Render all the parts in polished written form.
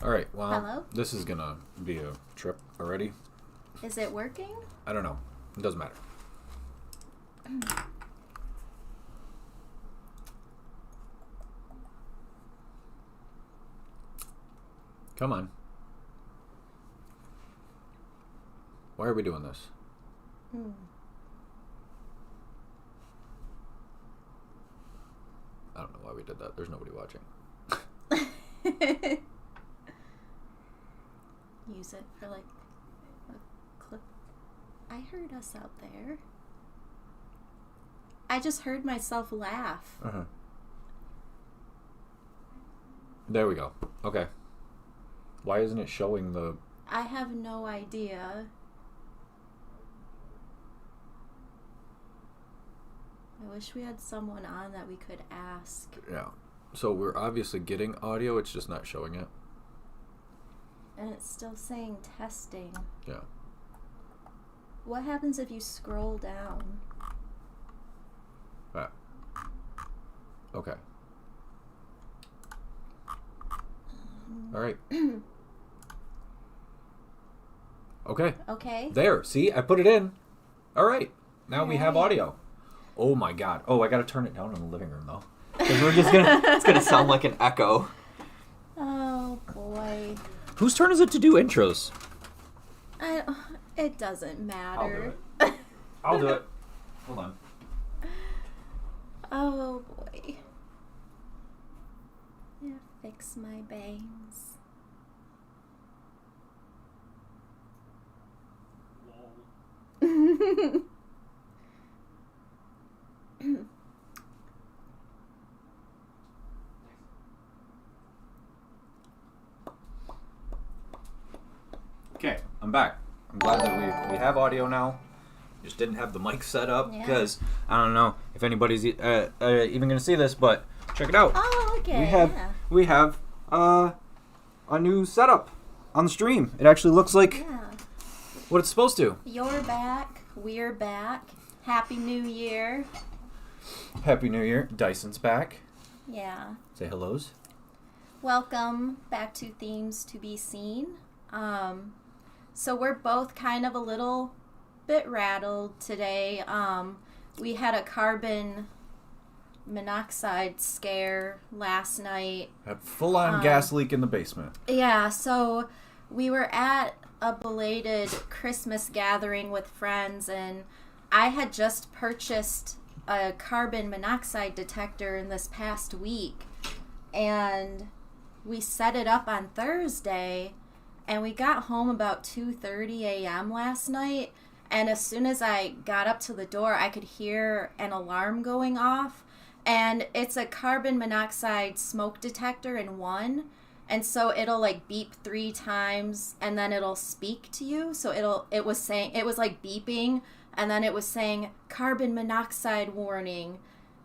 All right, well, Hello? This is going to be a trip already. Is it working? I don't know. It doesn't matter. Come on. Why are we doing this? I don't know why we did that. There's nobody watching. Use it for like a clip. I heard us out there. I just heard myself laugh. There we go. Okay. Why isn't it showing the... I have no idea. I wish we had someone on that we could ask. Yeah. So we're obviously getting audio, it's just not showing it. And it's still saying testing. Yeah. What happens if you scroll down? Ah. Okay. All right. Okay. Okay. There. See? I put it in. All right. Now we have Right. audio. Oh my god. Oh, I got to turn it down in the living room though. Because we're just going to... It's going to sound like an echo. Oh, boy. Whose turn is it to do intros? It doesn't matter. I'll do it. Hold on. Oh, boy. Yeah, fix my bangs. Okay, I'm back. I'm glad that we have audio now. Just didn't have the mic set up because I don't know if anybody's even going to see this, but check it out. Oh, okay. We have a new setup on the stream. It actually looks like what it's supposed to. You're back. We're back. Happy New Year. Happy New Year. Dyson's back. Yeah. Say hellos. Welcome back to Themes to Be Seen. So we're both kind of a little bit rattled today. We had a carbon monoxide scare last night. A full-on gas leak in the basement. Yeah, so we were at a belated Christmas gathering with friends, and I had just purchased a carbon monoxide detector in this past week, and we set it up on Thursday, and we got home about 2:30 a.m. last night. And as soon as I got up to the door, I could hear an alarm going off. And it's a carbon monoxide smoke detector in one. And so it'll like beep 3 times and then it'll speak to you. So it was like beeping, and then it was saying carbon monoxide warning.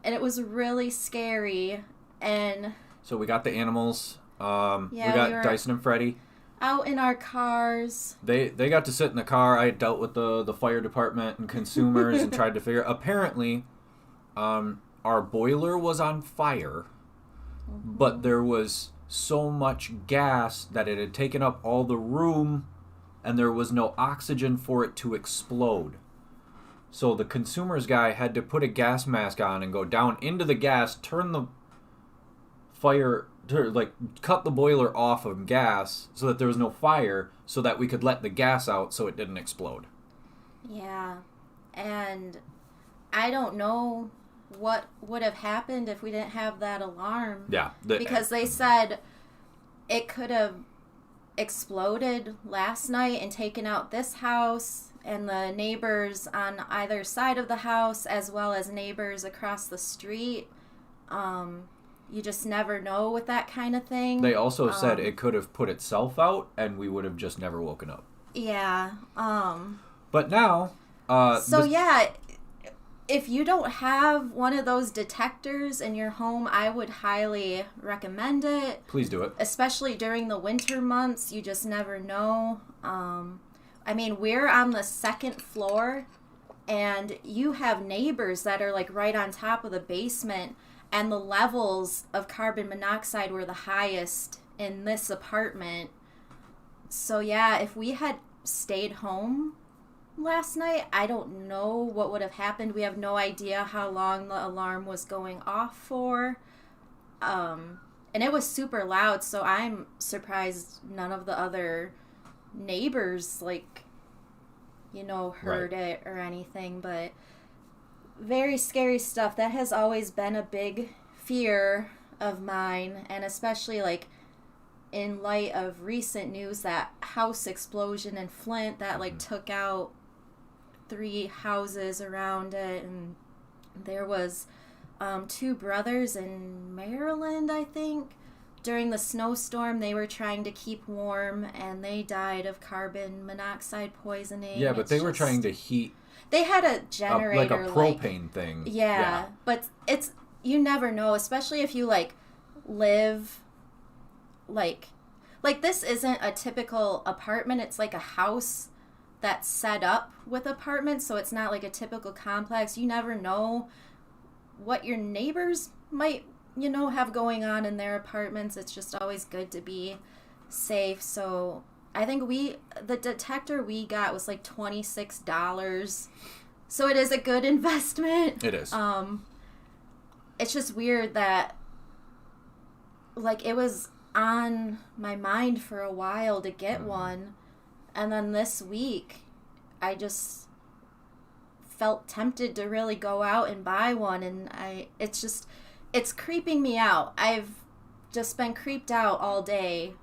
And it was really scary. And so we got the animals. We got were Dyson and Freddie out in our cars. They got to sit in the car. I dealt with the fire department and consumers and tried to figure. Apparently, our boiler was on fire, but there was so much gas that it had taken up all the room, and there was no oxygen for it to explode. So the consumers guy had to put a gas mask on and go down into the gas, turn the fire, cut the boiler off of gas so that there was no fire, so that we could let the gas out so it didn't explode. Yeah, and I don't know what would have happened if we didn't have that alarm. Yeah. Because they said it could have exploded last night and taken out this house and the neighbors on either side of the house, as well as neighbors across the street. You just never know with that kind of thing. They also said it could have put itself out and we would have just never woken up. Yeah. But now... if you don't have one of those detectors in your home, I would highly recommend it. Please do it. Especially during the winter months. You just never know. We're on the 2nd floor, and you have neighbors that are like right on top of the basement, and the levels of carbon monoxide were the highest in this apartment. So yeah, if we had stayed home last night, I don't know what would have happened. We have no idea how long the alarm was going off for. And it was super loud, so I'm surprised none of the other neighbors heard it or anything. But very scary stuff. That has always been a big fear of mine, and especially in light of recent news, that house explosion in Flint that took out 3 houses around it, and there was 2 brothers in Maryland, I think. During the snowstorm, they were trying to keep warm, and they died of carbon monoxide poisoning. Yeah, but they were trying to heat. They had a generator, like a propane thing. Yeah, but it's, you never know, especially if you live this isn't a typical apartment. It's like a house that's set up with apartments, so it's not like a typical complex. You never know what your neighbors might, have going on in their apartments. It's just always good to be safe. So I think the detector we got was $26. So it is a good investment. It is. It's just weird that it was on my mind for a while to get one. And then this week, I just felt tempted to really go out and buy one, and it's creeping me out. I've just been creeped out all day,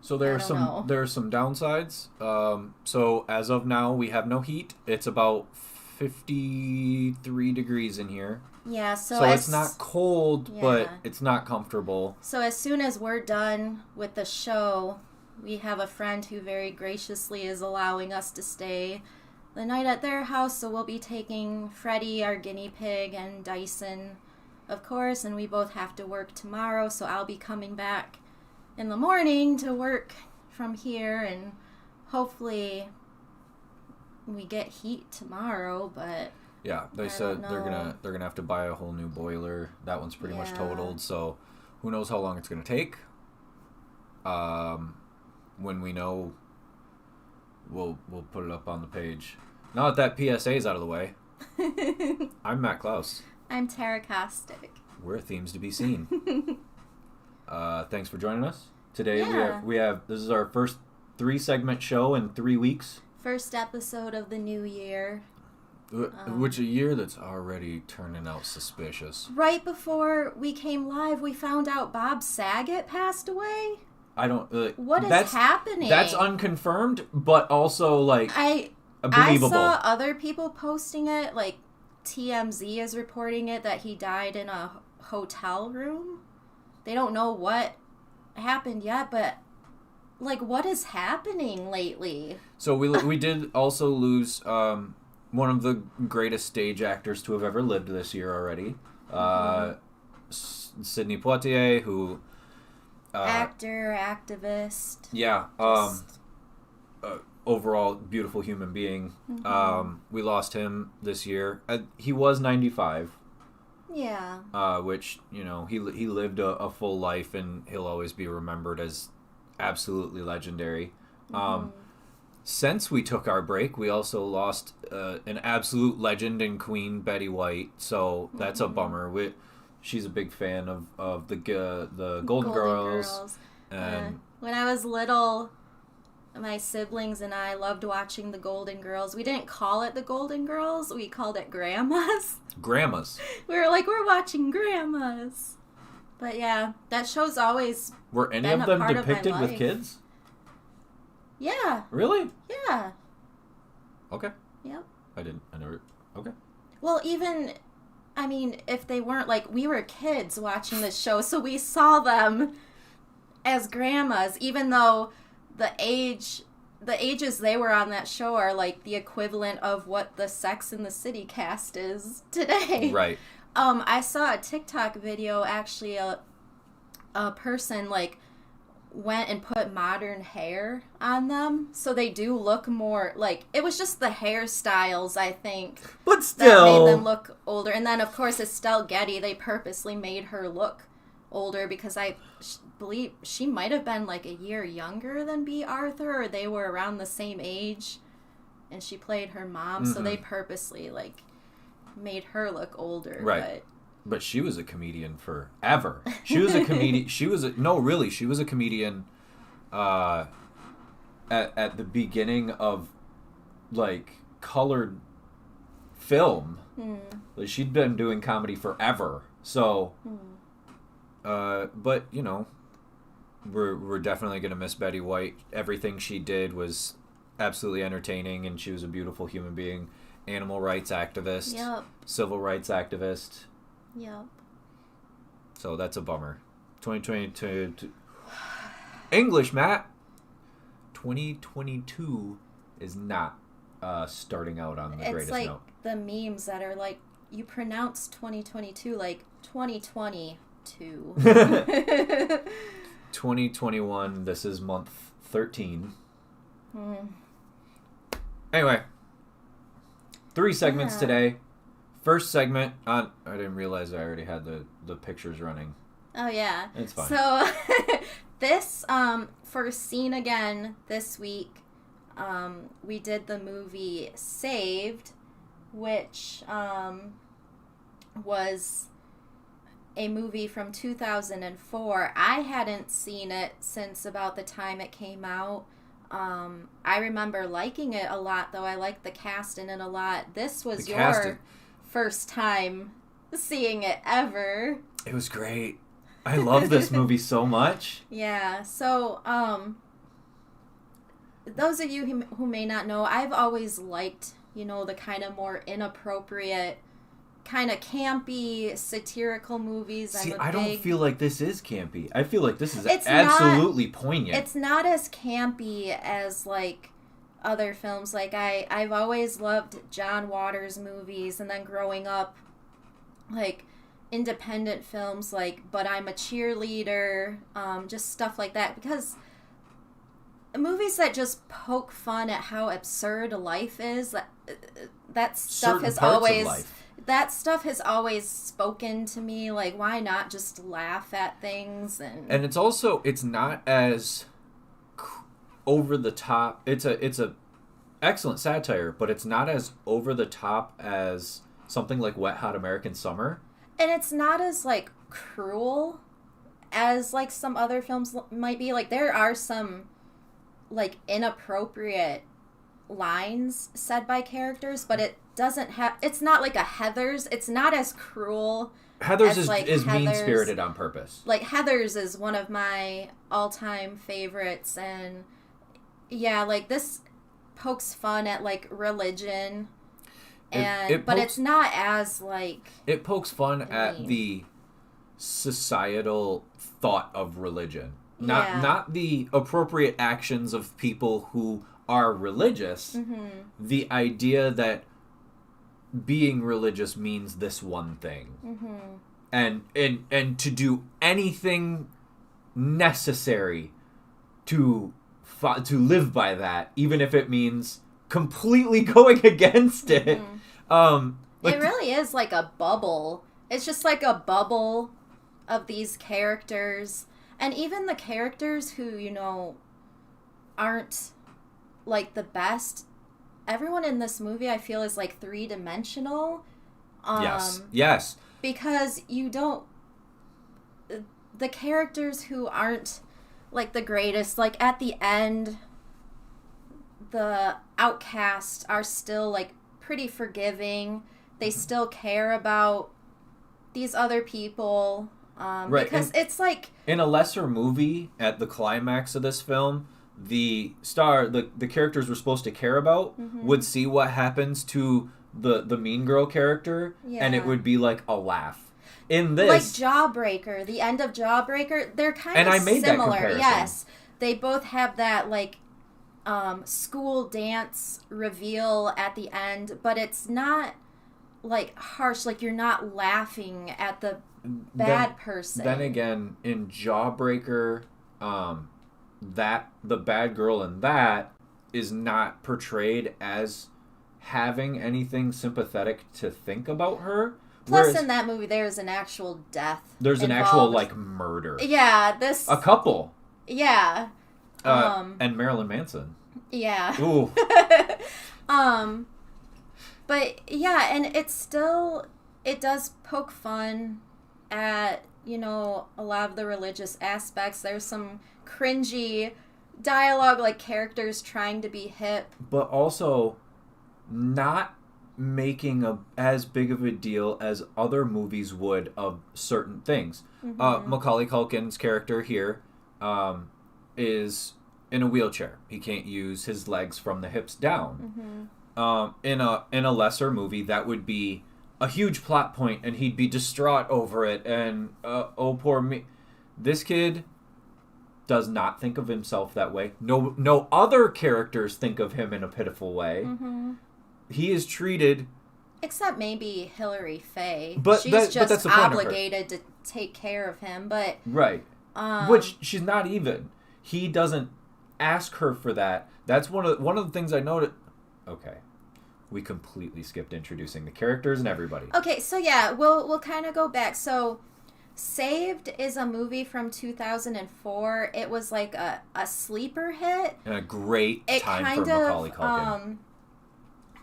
So there are some downsides. So as of now, we have no heat. It's about 53 degrees in here. Yeah, so it's not cold, but it's not comfortable. So as soon as we're done with the show, we have a friend who very graciously is allowing us to stay the night at their house, so we'll be taking Freddie, our guinea pig, and Dyson, of course, and we both have to work tomorrow, so I'll be coming back in the morning to work from here, and hopefully we get heat tomorrow, but yeah, they said they're gonna have to buy a whole new boiler. That one's pretty much totaled, so who knows how long it's gonna take. When we know, we'll put it up on the page. Now that PSA is out of the way, I'm Matt Klaus. I'm Tara Kostic. We're Themes to be Seen. Thanks for joining us. Today we have this is our first 3-segment show in 3 weeks. First episode of the new year. Which a year that's already turning out suspicious. Right before we came live, we found out Bob Saget passed away. I don't. What is happening? That's unconfirmed, but also like I believable. saw other people posting it. Like TMZ is reporting it that he died in a hotel room. They don't know what happened yet, but like, what is happening lately? So we did also lose one of the greatest stage actors to have ever lived this year already, Sidney Poitier, who actor, activist. Yeah. Overall, beautiful human being. We lost him this year. He was 95. Yeah. Which, you know, he lived a full life, and he'll always be remembered as absolutely legendary. Since we took our break, we also lost an absolute legend in Queen, Betty White. So that's a bummer. She's a big fan of the Golden Girls. And when I was little, my siblings and I loved watching the Golden Girls. We didn't call it the Golden Girls. We called it Grandmas. Grandmas. We were like, we're watching Grandmas. But yeah, that show's always Were any been of them a part depicted of my with life. kids? Yeah. Really? Yeah. Okay. Yep. I never. Okay. Well, even, I mean, if they weren't, like, we were kids watching this show, so we saw them as grandmas, even though the ages they were on that show are, like, the equivalent of what the Sex and the City cast is today. Right. I saw a TikTok video, actually, a person, like, went and put modern hair on them, so they do look more like, it was just the hairstyles, I think, but still that made them look older. And then of course Estelle Getty, they purposely made her look older because I believe she might have been like a year younger than B. Arthur, or they were around the same age, and she played her mom, so they purposely like made her look older. Right. But she was a comedian forever. She was a comedian. She was a comedian at the beginning of like colored film. Like, she'd been doing comedy forever. So, but you know, we're definitely gonna miss Betty White. Everything she did was absolutely entertaining, and she was a beautiful human being, animal rights activist, civil rights activist. Yep. So that's a bummer. 2022. English, Matt. 2022 is not starting out on the greatest like note. The memes that are like, you pronounce 2022 like 2022. 2021, this is month 13. Anyway, 3 segments today. First segment on... I didn't realize I already had the pictures running. Oh, yeah. It's fine. So, this, for Scene Again this week, we did the movie Saved, which was a movie from 2004. I hadn't seen it since about the time it came out. I remember liking it a lot, though. I liked the cast in it a lot. This was your first time seeing it ever. It was great. I love this movie so much. Yeah, so those of you who may not know, I've always liked, you know, the kind of more inappropriate, kind of campy, satirical movies. See, I don't feel like this is campy. I feel like this is absolutely poignant. It's not as campy as, like, other films. Like, I've always loved John Waters movies, and then growing up, like, independent films like But I'm a Cheerleader, just stuff like that, because movies that just poke fun at how absurd life is, that stuff has always spoken to me. Like, why not just laugh at things? And it's not as over the top. It's a excellent satire, but it's not as over the top as something like Wet Hot American Summer. And it's not as, like, cruel as, like, some other films might be. Like, there are some, like, inappropriate lines said by characters, but it doesn't have, it's not like a Heathers. It's not as cruel. Heathers is Heathers. Mean-spirited on purpose. Like, Heathers is one of my all-time favorites, and yeah, like, this pokes fun at, like, religion, and but it's not as, like... It pokes fun at the societal thought of religion. Not the appropriate actions of people who are religious. The idea that being religious means this one thing. And to do anything necessary to live by that, even if it means completely going against it. It really is like a bubble. It's just like a bubble of these characters. And even the characters who, you know, aren't, like, the best, everyone in this movie, I feel, is, like, three-dimensional. Yes. Because you don't... The characters who aren't, like, the greatest, like, at the end, the outcasts are still, like, pretty forgiving. They still care about these other people... right. Because it's like... In a lesser movie, at the climax of this film, the characters we're supposed to care about would see what happens to the mean girl character, and it would be like a laugh. In this... Like Jawbreaker, the end of Jawbreaker, they're kind of similar. And I made that comparison. Yes. They both have that, like, school dance reveal at the end, but it's not, like, harsh. Like, you're not laughing at the bad person. Then again, in Jawbreaker, the bad girl in that is not portrayed as having anything sympathetic to think about her. Plus, in that movie, there's an actual death. There's an actual, like, murder. Yeah, a couple. Yeah. And Marilyn Manson. Yeah. Ooh. But yeah, and it does poke fun at, you know, a lot of the religious aspects. There's some cringy dialogue, like characters trying to be hip. But also not making as big of a deal as other movies would of certain things. Macaulay Culkin's character here is in a wheelchair. He can't use his legs from the hips down. In a lesser movie, that would be a huge plot point, and he'd be distraught over it, and oh, poor me. This kid does not think of himself that way. No other characters think of him in a pitiful way. He is treated... Except maybe Hilary Faye. She's that's obligated to take care of him, but... Right. Which she's not even. He doesn't ask her for that. That's one of the things I noticed. Okay. We completely skipped introducing the characters and everybody. Okay, so yeah, we'll kind of go back. So, Saved is a movie from 2004. It was like a sleeper hit. And a great time for Macaulay Culkin.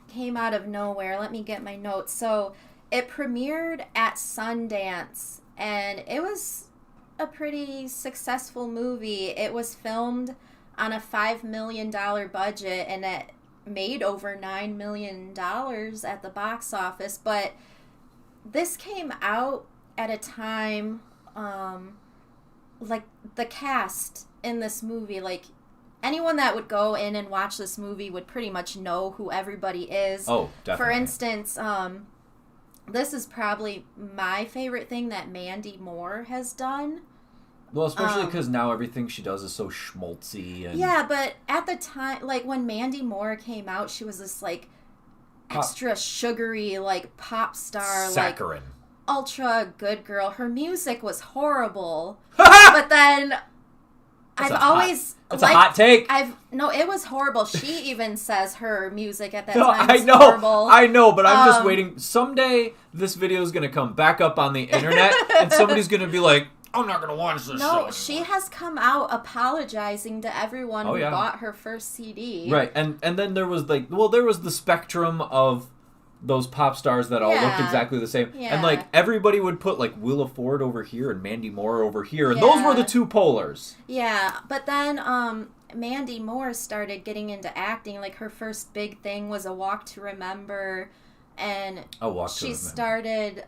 Came out of nowhere. Let me get my notes. So, it premiered at Sundance, and it was a pretty successful movie. It was filmed on a $5 million budget, and it made over $9 million at the box office. But this came out at a time, like, the cast in this movie, like, anyone that would go in and watch this movie would pretty much know who everybody is. Oh, definitely. For instance, this is probably my favorite thing that Mandy Moore has done. Well, especially because now everything she does is so schmaltzy. And... Yeah, but at the time, like, when Mandy Moore came out, she was this, like, extra sugary, like, pop star. Saccharine. Like, ultra good girl. Her music was horrible. But then... That's a hot take. No, it was horrible. She even says her music at that time was horrible. I know, but I'm just waiting. Someday this video is going to come back up on the internet, and somebody's going to be like, I'm not going to watch this show anymore. She has come out apologizing to everyone who bought her first CD. Right, and then there was there was the spectrum of those pop stars that all looked exactly the same. Yeah. And, like, everybody would put, like, Willa Ford over here and Mandy Moore over here. And those were the two polars. Yeah. But then Mandy Moore started getting into acting. Like, her first big thing was A Walk to Remember. and I'll walk to she it, started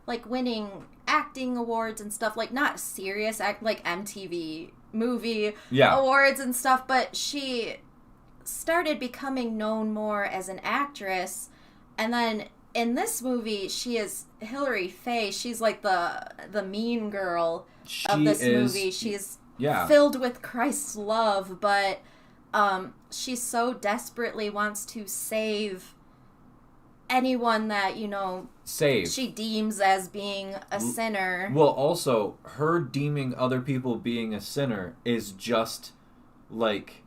like winning acting awards and stuff, like not serious act, like MTV movie awards and stuff, but she started becoming known more as an actress. And then in this movie, she is Hilary Faye. She's like the mean girl of this movie. She's filled with Christ's love, but she so desperately wants to save anyone that, you know, she deems as being a sinner. Well, also, her deeming other people being a sinner is just, like,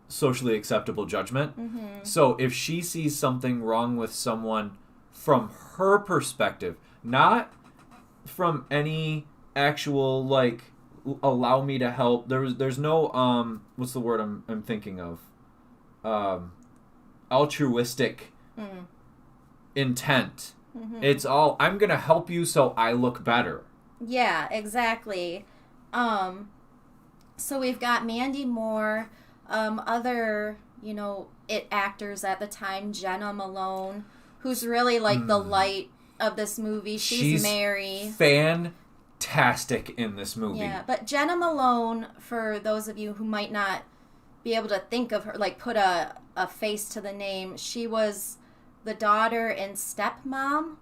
socially acceptable judgment. Mm-hmm. So if she sees something wrong with someone from her perspective, not from any actual, like, allow me to help. There's no, what's the word I'm thinking of? Altruistic intent. Mm-hmm. It's all, I'm gonna help you so I look better. Yeah, exactly. So we've got Mandy Moore, other, you know, actors at the time, Jenna Malone, who's really like the light of this movie. She's Mary. Fantastic in this movie. Yeah, but Jenna Malone, for those of you who might not be able to think of her, like put a face to the name, she was the daughter in Stepmom,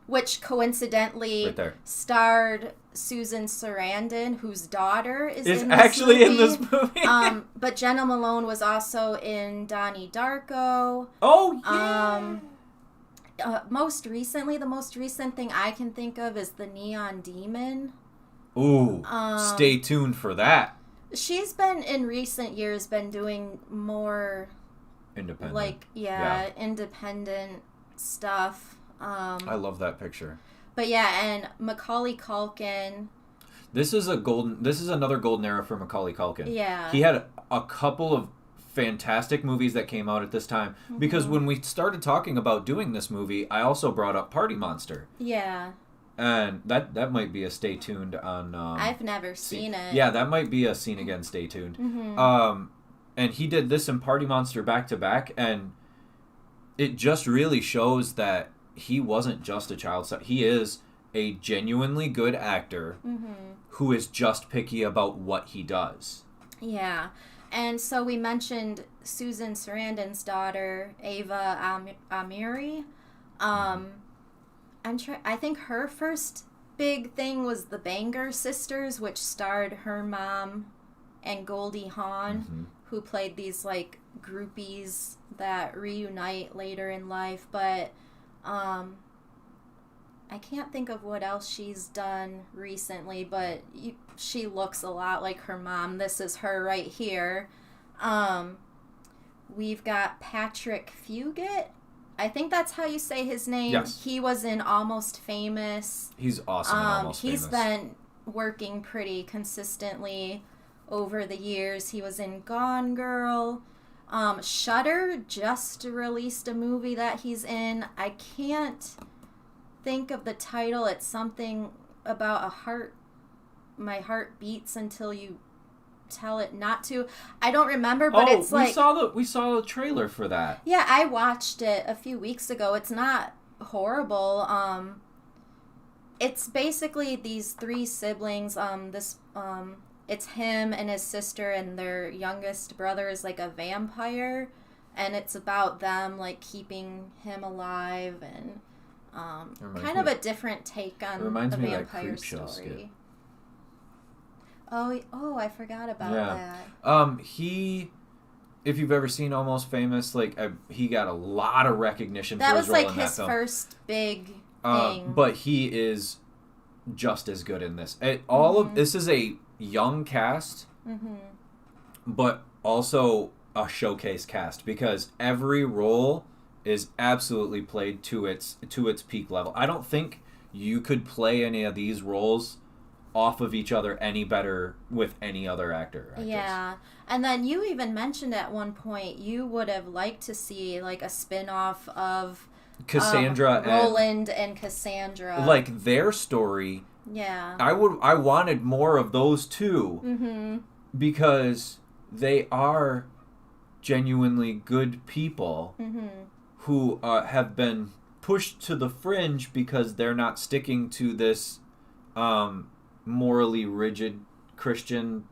which coincidentally starred Susan Sarandon, whose daughter is in this movie. But Jenna Malone was also in Donnie Darko. Oh, yeah! Most recently, the most recent thing I can think of is The Neon Demon. Ooh, stay tuned for that. She's been, in recent years, been doing more... independent. Like, independent stuff. I love that picture. But yeah, and Macaulay Culkin. This is another golden era for Macaulay Culkin. Yeah. He had a couple of fantastic movies that came out at this time. Mm-hmm. Because when we started talking about doing this movie, I also brought up Party Monster. Yeah. And that might be a stay tuned on... I've never seen it. Yeah, that might be a scene again, stay tuned. Mm-hmm. And he did this and Party Monster back to back, and it just really shows that he wasn't just a child star. He is a genuinely good actor who is just picky about what he does. Yeah. And so we mentioned Susan Sarandon's daughter, Ava Amiri. I think her first big thing was The Banger Sisters, which starred her mom and Goldie Hawn, who played these like groupies that reunite later in life. But I can't think of what else she's done recently, but she looks a lot like her mom. This is her right here. We've got Patrick Fugit. I think that's how you say his name. Yes. He was in Almost Famous. He's awesome in Almost Famous. He's been working pretty consistently over the years. He was in Gone Girl. Shudder just released a movie that he's in. I can't think of the title. It's something about my heart beats until you tell it not to. I don't remember, but it's like... we saw the trailer for that. Yeah, I watched it a few weeks ago. It's not horrible. It's basically these three siblings. It's him and his sister, and their youngest brother is like a vampire, and it's about them like keeping him alive, and kind of a different take on the vampire story. Oh, I forgot about that. If you've ever seen Almost Famous, like he got a lot of recognition for his role in that film. That was like his first big thing. But he is just as good in this. This is a young cast, but also a showcase cast, because every role is absolutely played to its peak level. I don't think you could play any of these roles off of each other any better with any other actor. Yeah. And then you even mentioned at one point you would have liked to see like a spin-off of Cassandra Roland and Cassandra. Like their story. Yeah. I wanted more of those two. Because they are genuinely good people who have been pushed to the fringe because they're not sticking to this morally rigid Christian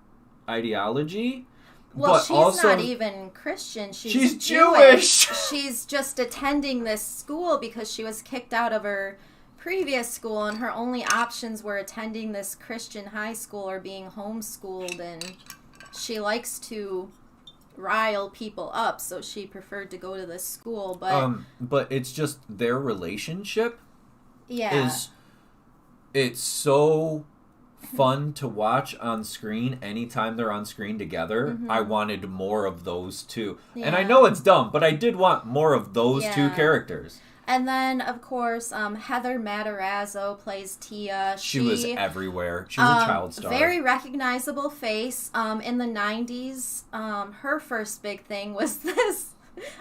ideology. Well, but she's also, not even Christian. She's Jewish. She's just attending this school because she was kicked out of her previous school, and her only options were attending this Christian high school or being homeschooled, and she likes to rile people up, so she preferred to go to this school. But it's just their relationship yeah, it's so fun to watch on screen anytime they're on screen together. I wanted more of those two. Yeah. And I know it's dumb, but I did want more of those two characters. And then, of course, Heather Matarazzo plays Tia. She was everywhere. She was a child star. Very recognizable face. In the 90s, her first big thing was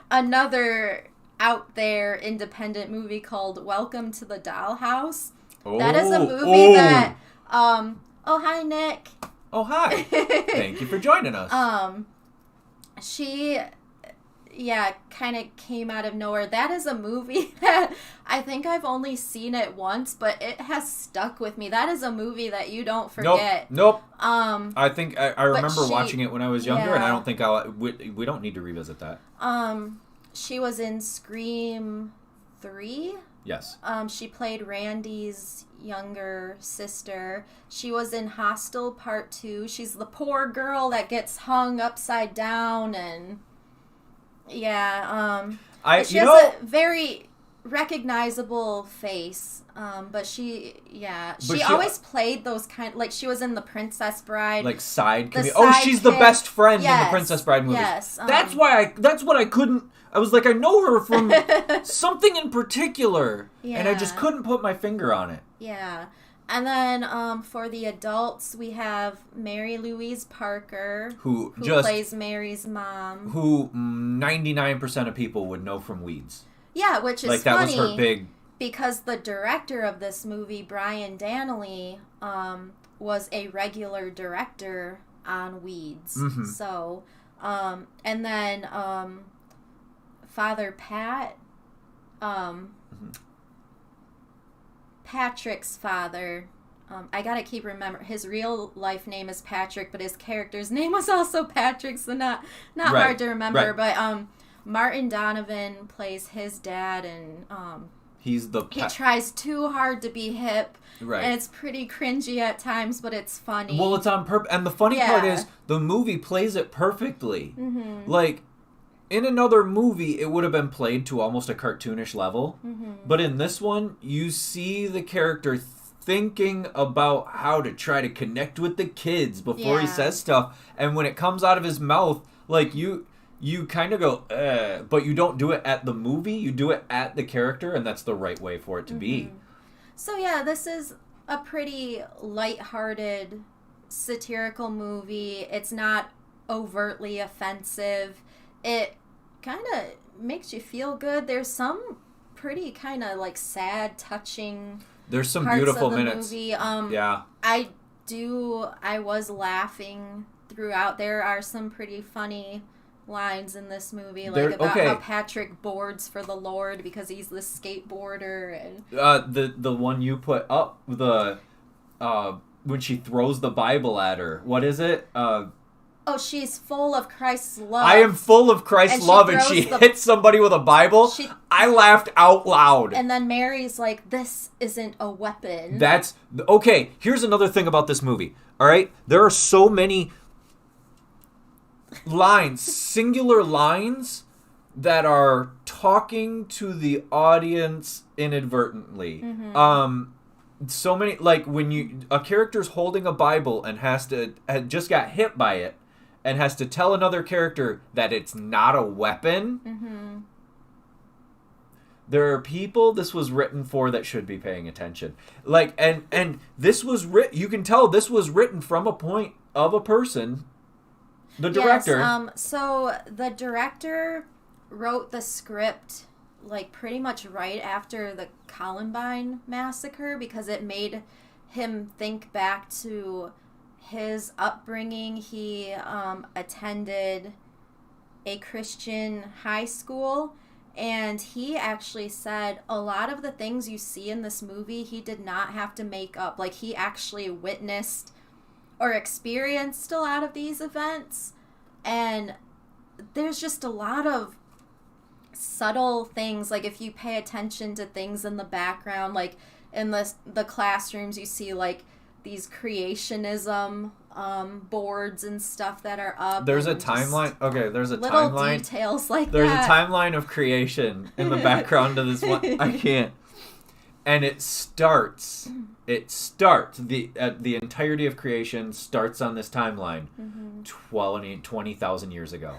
another out there independent movie called Welcome to the Dollhouse. That is a movie that... oh, hi, Nick. Oh, hi. Thank you for joining us. She... yeah, kind of came out of nowhere. That is a movie that I think I've only seen it once, but it has stuck with me. That is a movie that you don't forget. Nope. I think I remember watching it when I was younger, and I don't think we don't need to revisit that. She was in Scream 3. Yes. She played Randy's younger sister. She was in Hostel Part 2. She's the poor girl that gets hung upside down and... yeah, she has a very recognizable face, but she always played those kind, like she was in The Princess Bride, like she's the best friend in the Princess Bride movies. Yes, that's what I couldn't. I was like, I know her from something in particular, and I just couldn't put my finger on it. Yeah. And then for the adults, we have Mary Louise Parker, who plays Mary's mom. Who 99% of people would know from Weeds. Yeah, which is like that funny, was her big... because the director of this movie, Brian Dannelly, was a regular director on Weeds. Mm-hmm. So, and then Father Pat... Patrick's father, I gotta keep remembering, his real life name is Patrick, but his character's name was also Patrick, so not hard to remember. Right. But Martin Donovan plays his dad, and he tries too hard to be hip, right? And it's pretty cringy at times, but it's funny. Well, it's on purpose, and the funny part is the movie plays it perfectly. Mm-hmm. Like, in another movie, it would have been played to almost a cartoonish level. Mm-hmm. But in this one, you see the character thinking about how to try to connect with the kids before he says stuff. And when it comes out of his mouth, like, you kind of go, but you don't do it at the movie. You do it at the character, and that's the right way for it to be. So, yeah, this is a pretty lighthearted, satirical movie. It's not overtly offensive. It kind of makes you feel good. There's some pretty kind of like sad, touching there's some parts beautiful of the minutes. Movie. I was laughing throughout. There are some pretty funny lines in this movie, like about how Patrick boards for the Lord because he's the skateboarder, and the one you put up, the when she throws the Bible at her. What is it? Oh, she's full of Christ's love. I am full of Christ's love, and she hits somebody with a Bible. I laughed out loud. And then Mary's like, this isn't a weapon. That's... okay, here's another thing about this movie. All right? There are so many lines, singular lines, that are talking to the audience inadvertently. Mm-hmm. So many... like, when a character's holding a Bible and had just got hit by it, and has to tell another character that it's not a weapon. Mm-hmm. There are people this was written for that should be paying attention. Like, and this was written, you can tell this was written from a point of a person, the director. Yes, so the director wrote the script like pretty much right after the Columbine massacre because it made him think back to his upbringing. He attended a Christian high school, And he actually said a lot of the things you see in this movie, he did not have to make up. Like, he actually witnessed or experienced a lot of these events. And there's just a lot of subtle things. Like, if you pay attention to things in the background, like in the classrooms, you see, like, these creationism boards and stuff that are up. There's a timeline. Okay, there's a little timeline. Details like there's that. There's a timeline of creation in the background of this one. I can't. And it starts. The entirety of creation starts on this timeline 20,000 years ago.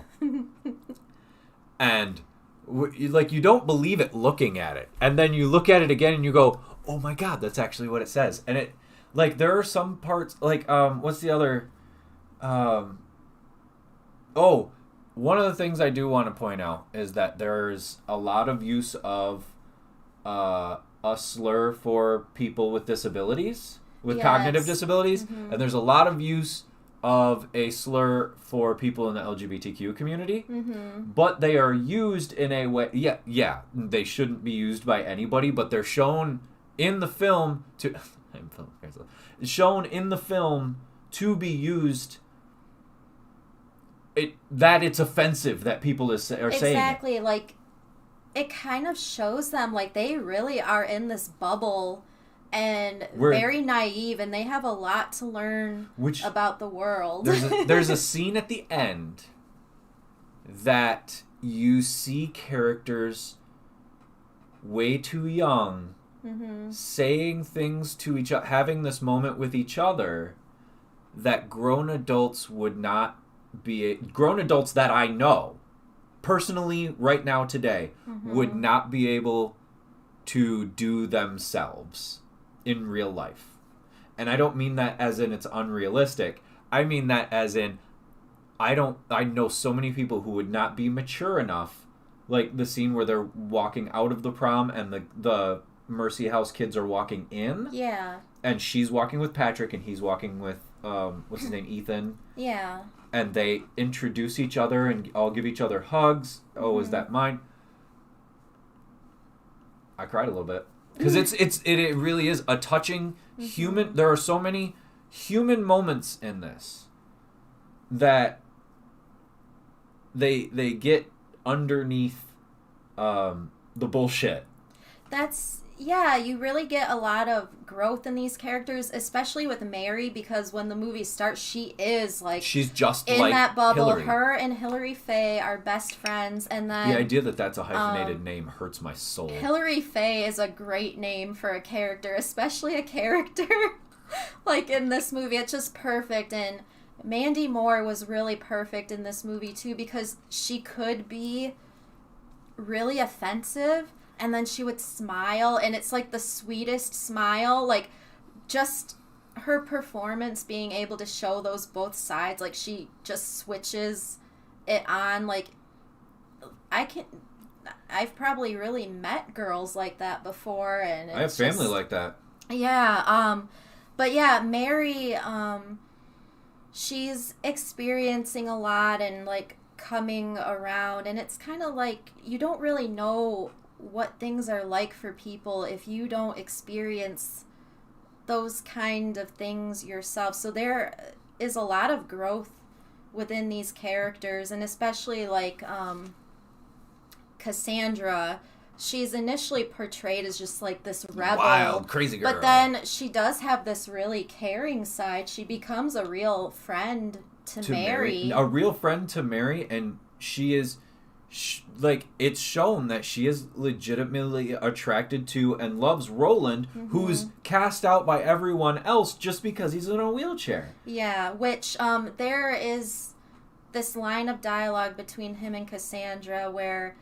And like, you don't believe it looking at it. And then you look at it again and you go, oh my God, that's actually what it says. And it, like, there are some parts, like, what's the other, one of the things I do want to point out is that there's a lot of use of a slur for people with disabilities, with cognitive disabilities, and there's a lot of use of a slur for people in the LGBTQ community, but they are used in a way, they shouldn't be used by anybody, but they're shown in the film to... shown in the film to be used, that it's offensive that people are saying it. Exactly, like, it kind of shows them, like, they really are in this bubble and very naive, and they have a lot to learn about the world. There's a scene at the end that you see characters way too young saying things to each other, having this moment with each other that grown adults would not be... Grown adults that I know, personally, right now, today, would not be able to do themselves in real life. And I don't mean that as in it's unrealistic. I mean that as in I know so many people who would not be mature enough, like the scene where they're walking out of the prom and the Mercy House kids are walking in. Yeah. And she's walking with Patrick and he's walking with, what's his name, Ethan. Yeah. And they introduce each other and all give each other hugs. Oh, is that mine? I cried a little bit. Because it really is a touching human... There are so many human moments in this that they get underneath the bullshit. Yeah, you really get a lot of growth in these characters, especially with Mary, because when the movie starts, she is, like... She's just in like that bubble. Hillary. Her and Hilary Faye are best friends, and then... The idea that that's a hyphenated name hurts my soul. Hilary Faye is a great name for a character, especially a character like in this movie. It's just perfect, and Mandy Moore was really perfect in this movie, too, because she could be really offensive, and then she would smile, and it's like the sweetest smile. Like, just her performance being able to show those both sides, like, she just switches it on. Like, I've probably really met girls like that before, and I have family like that. Yeah, but yeah, Mary, she's experiencing a lot and, like, coming around, and it's kind of like you don't really know what things are like for people if you don't experience those kind of things yourself. So there is a lot of growth within these characters, and especially like Cassandra. She's initially portrayed as just like this rebel, wild, crazy girl. But then she does have this really caring side. She becomes a real friend to Mary. A real friend to Mary, and she is... like, it's shown that she is legitimately attracted to and loves Roland, who's cast out by everyone else just because he's in a wheelchair. Yeah, which there is this line of dialogue between him and Cassandra where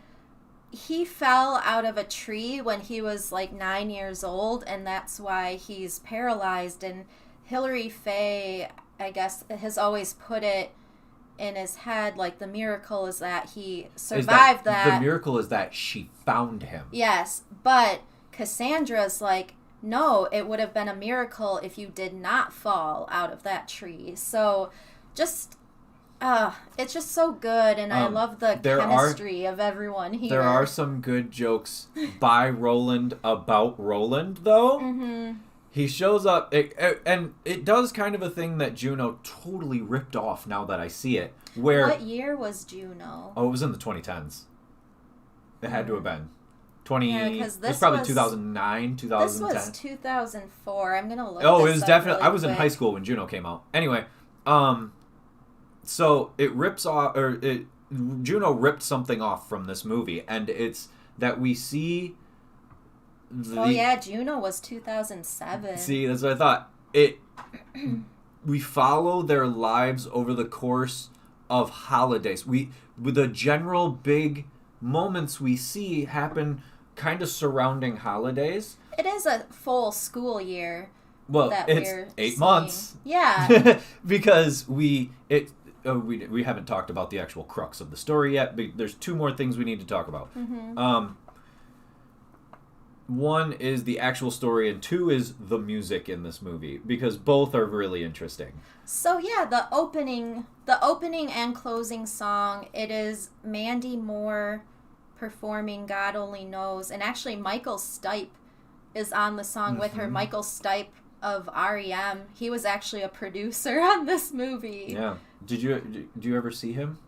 he fell out of a tree when he was like 9 years old, and that's why he's paralyzed. And Hilary Faye, I guess, has always put it in his head, like, the miracle is that he survived that. The miracle is that she found him. Yes, but Cassandra's like, no, it would have been a miracle if you did not fall out of that tree. So just It's just so good, and I love the chemistry of everyone here. There are some good jokes by Roland about Roland, though. Mm-hmm. He shows up, and it does kind of a thing that Juno totally ripped off now that I see it. What year was Juno? Oh, it was in the 2010s. It had to have been. It was 2009, 2010. This was 2004. I'm going to look it was definitely... really I was quick. in high school when Juno came out. Anyway, so it rips off... Juno ripped something off from this movie, and it's that we see... Juno was 2007. See, that's what I thought. We follow their lives over the course of holidays. The general big moments we see happen kind of surrounding holidays. It is a full school year. Well, it's 8 months. Yeah. Because we haven't talked about the actual crux of the story yet. But there's 2 more things we need to talk about. Mm-hmm. One is the actual story, and 2 is the music in this movie, because both are really interesting. So yeah, the opening and closing song, it is Mandy Moore performing God Only Knows, and actually Michael Stipe is on the song with her. Michael Stipe of REM. He was actually a producer on this movie. Yeah. Do you ever see him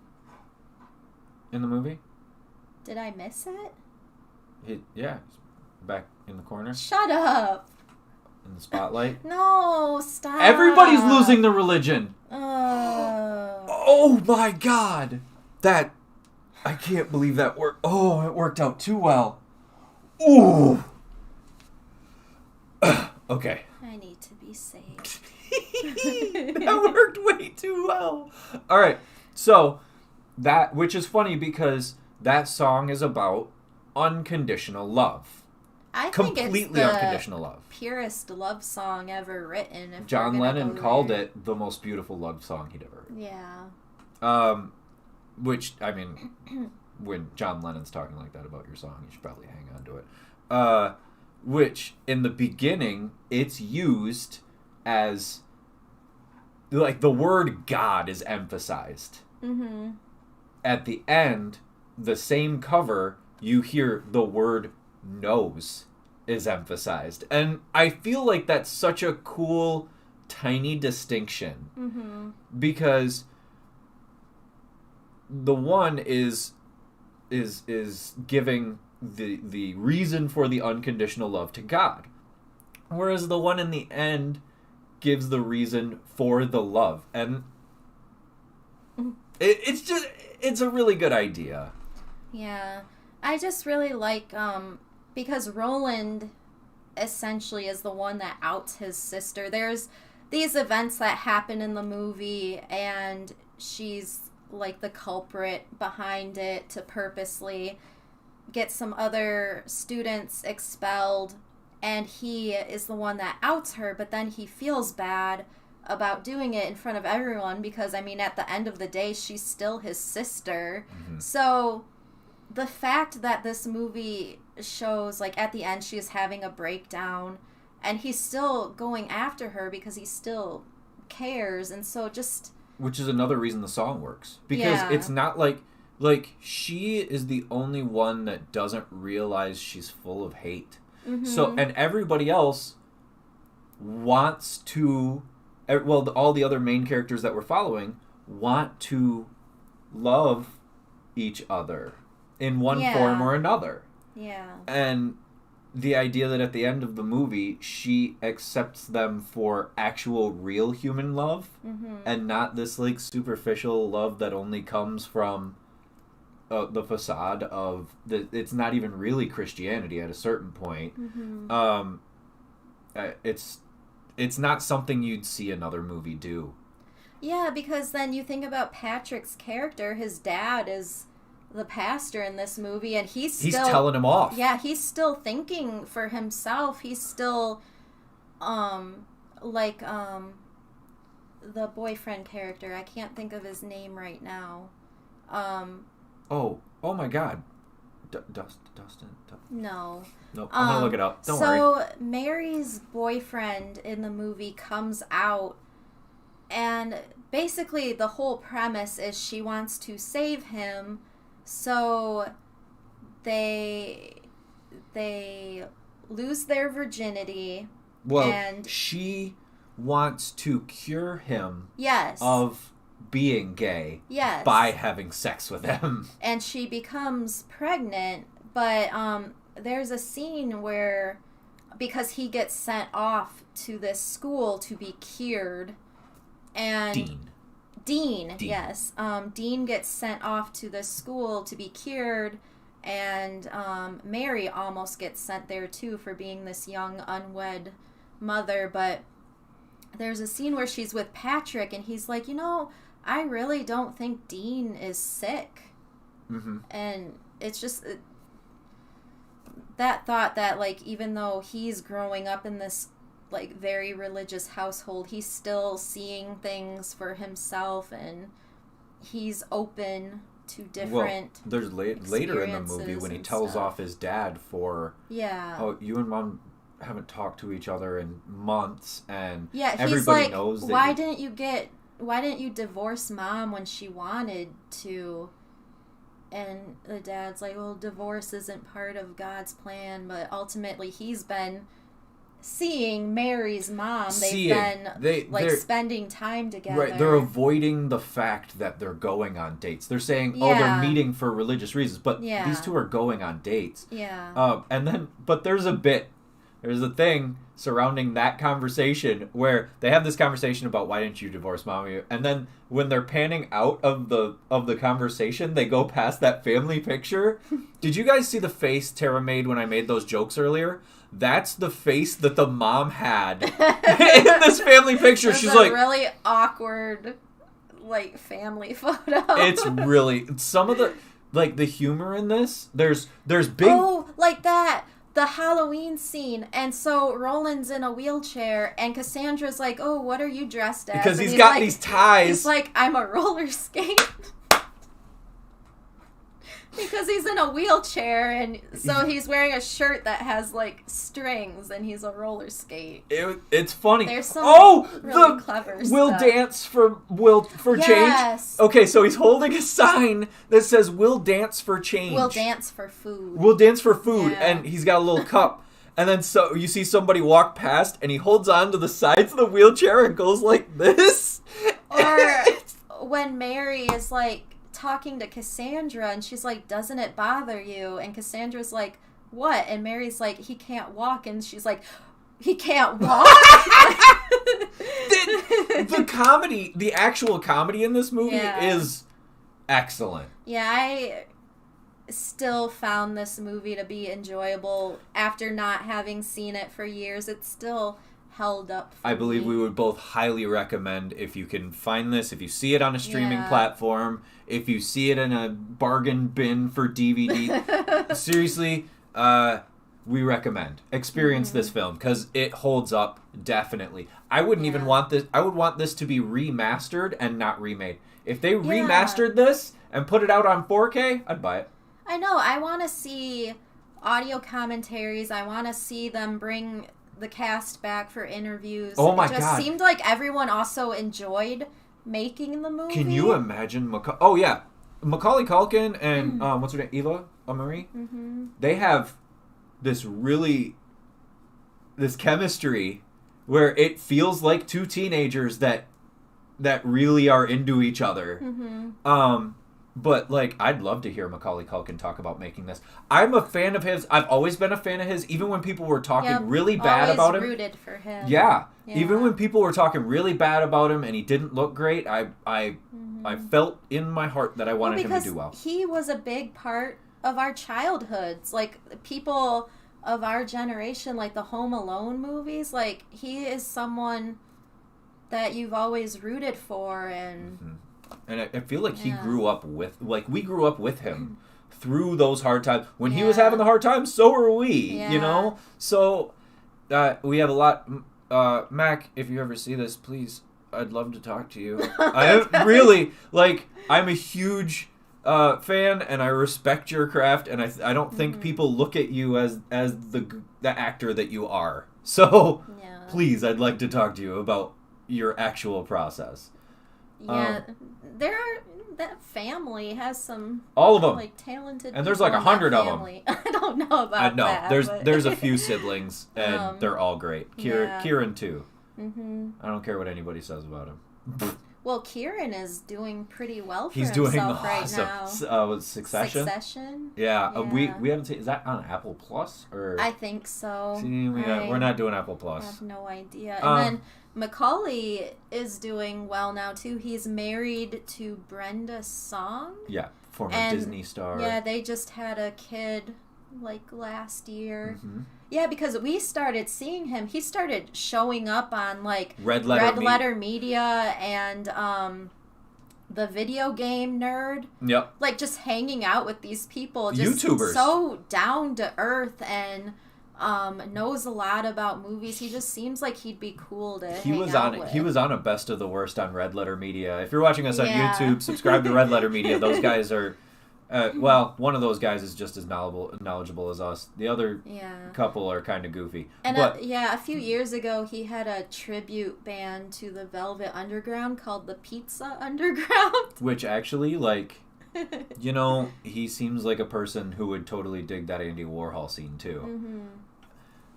in the movie? Did I miss it? Yeah. Back in the corner. Shut up. In the spotlight. No, stop. Everybody's losing their religion. Oh my God. I can't believe that worked. Oh, it worked out too well. Ooh. Okay. I need to be saved. That worked way too well. All right. So, which is funny because that song is about unconditional love. I think completely it's the unconditional love. Purest love song ever written. John Lennon called it the most beautiful love song he'd ever heard. Yeah. Which, I mean, when John Lennon's talking like that about your song, you should probably hang on to it. Which, in the beginning, it's used as, like, the word God is emphasized. Mm-hmm. At the end, the same cover, you hear the word knows is emphasized. And I feel like that's such a cool, tiny distinction. Mm-hmm. Because the one is giving the reason for the unconditional love to God. Whereas the one in the end gives the reason for the love. And it's a really good idea. Yeah. I just really like, because Roland essentially is the one that outs his sister. There's these events that happen in the movie, and she's like the culprit behind it to purposely get some other students expelled, and he is the one that outs her, but then he feels bad about doing it in front of everyone because, I mean, at the end of the day, she's still his sister. Mm-hmm. So the fact that this movie shows, like, at the end she's having a breakdown and he's still going after her because he still cares, and so just... Which is another reason the song works. Because it's not like she is the only one that doesn't realize she's full of hate. Mm-hmm. So, and everybody else wants to... Well, all the other main characters that we're following want to love each other in one form or another. Yeah. And the idea that at the end of the movie, she accepts them for actual real human love, mm-hmm. and not this, like, superficial love that only comes from the facade of... it's not even really Christianity at a certain point. Mm-hmm. It's not something you'd see another movie do. Yeah, because then you think about Patrick's character. His dad is the pastor in this movie, and he's telling him off. Yeah, he's still thinking for himself. He's still, the boyfriend character. I can't think of his name right now. Oh my God. Dustin? No. Nope, I'm going to look it up. Don't worry. So, Mary's boyfriend in the movie comes out, and basically the whole premise is she wants to save him, so they lose their virginity. Well, and she wants to cure him yes. of being gay yes. by having sex with him. And she becomes pregnant, but there's a scene where, because he gets sent off to this school to be cured, and Dean, yes. Dean gets sent off to this school to be cured, and Mary almost gets sent there too for being this young unwed mother. But there's a scene where she's with Patrick, and he's like, I really don't think Dean is sick. Mm-hmm. And it's just that thought that, like, even though he's growing up in this, like, very religious household, he's still seeing things for himself, and he's open to different there's later in the movie when he tells off his dad for, oh, you and Mom haven't talked to each other in months, and everybody knows that why didn't you divorce Mom when she wanted to? And the dad's like, well, divorce isn't part of God's plan, but ultimately he's been seeing Mary's mom. They've been spending time together. Right, they're avoiding the fact that they're going on dates. They're saying, they're meeting for religious reasons, but these two are going on dates. Yeah. But there's a thing surrounding that conversation where they have this conversation about why didn't you divorce Mommy, and then when they're panning out of the conversation, they go past that family picture. Did you guys see the face Tara made when I made those jokes earlier? That's the face that the mom had in this family picture. She's like, really awkward, like, family photo. It's really some of the humor in this. There's big like that. The Halloween scene, and so Roland's in a wheelchair, and Cassandra's like, oh, what are you dressed as? Because he's got like, these ties. He's like, I'm a roller skate. Because he's in a wheelchair, and so he's wearing a shirt that has, like, strings, and he's a roller skate. It's funny. There's some really clever Will stuff. Dance for Yes. change. Okay, so he's holding a sign that says "Will dance for change." Will dance for food. Will dance for food, Yeah. and he's got a little cup. And then so you see somebody walk past, and he holds on to the sides of the wheelchair and goes like this. Or when Mary is like talking to Cassandra, and she's like, doesn't it bother you? And Cassandra's like, what? And Mary's like, he can't walk. And she's like, he can't walk? the comedy, the actual comedy in this movie is excellent. Yeah, I still found this movie to be enjoyable after not having seen it for years. It's still held up for I believe me. we would both highly recommend, if you can find this, if you see it on a streaming platform, if you see it in a bargain bin for DVD, seriously, we recommend. Experience this film, because it holds up, definitely. I wouldn't even want this, I would want this to be remastered and not remade. If they remastered this and put it out on 4K, I'd buy it. I know, I want to see audio commentaries, I want to see them bring the cast back for interviews. Oh my God. It just seemed like everyone also enjoyed making the movie. Can you imagine Macaulay Culkin and what's her name, Eva Marie? Mm-hmm. They have this chemistry where it feels like two teenagers that really are into each other. Mm-hmm. But, like, I'd love to hear Macaulay Culkin talk about making this. I'm a fan of his. I've always been a fan of his, even when people were talking really bad about him. Rooted for him. Yeah. Even when people were talking really bad about him and he didn't look great, I felt in my heart that I wanted him to do well. He was a big part of our childhoods. Like, people of our generation, like the Home Alone movies, like, he is someone that you've always rooted for, and... Mm-hmm. And I feel like he grew up with, like, we grew up with him through those hard times. When he was having the hard times, so were we, you know? So, we have a lot. Mac, if you ever see this, please, I'd love to talk to you. I really, like, I'm a huge fan, and I respect your craft, and I don't think people look at you as the actor that you are. So, please, I'd like to talk to you about your actual process. Yeah, that family has some all of them like talented and there's like 100 of them. I don't know about no, that. there's a few siblings and they're all great. Kieran too. Mm-hmm. I don't care what anybody says about him. Well, Kieran is doing pretty well for He's himself doing right now. With Succession. Yeah. We haven't seen. Is that on Apple Plus or? I think so. See, we're not doing Apple Plus. I have no idea. And then Macaulay is doing well now too. He's married to Brenda Song. Yeah, former Disney star. Yeah, they just had a kid like last year. Mm-hmm. Yeah, because we started seeing him. He started showing up on like Red Letter Media and the Video Game Nerd. Yep. Like just hanging out with these people, just YouTubers. So down to earth and knows a lot about movies. He just seems like he'd be cool to hang out with. He was on a Best of the Worst on Red Letter Media. If you're watching us on YouTube, subscribe to Red Letter Media. Those guys are. Well, one of those guys is just as knowledgeable as us. The other couple are kind of goofy. And a few years ago, he had a tribute band to the Velvet Underground called the Pizza Underground. Which actually, like, he seems like a person who would totally dig that Andy Warhol scene, too. Mm-hmm.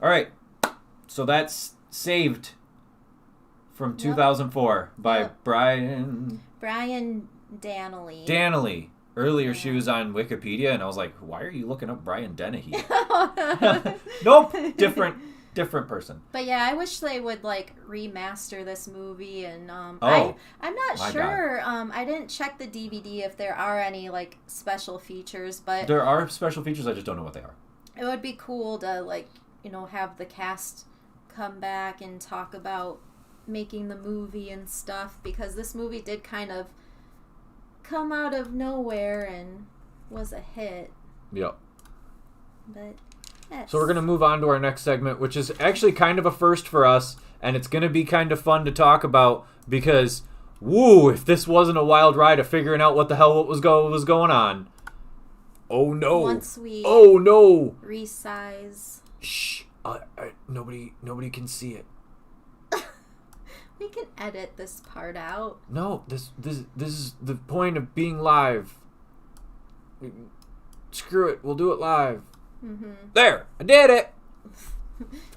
All right. So that's Saved from 2004 by Brian Dannelly. Earlier, she was on Wikipedia, and I was like, "Why are you looking up Brian Dennehy?" Nope, different person. But yeah, I wish they would like remaster this movie, and I'm not sure. I didn't check the DVD if there are any like special features, but there are special features. I just don't know what they are. It would be cool to have the cast come back and talk about making the movie and stuff, because this movie did kind of come out of nowhere and was a hit. Yep. But so we're going to move on to our next segment, which is actually kind of a first for us, and it's going to be kind of fun to talk about because, if this wasn't a wild ride of figuring out what the hell was going on. Oh no. Once we resize. Shh. Nobody can see it. We can edit this part out. No, this is the point of being live. Screw it, we'll do it live. Mm-hmm. There, I did it.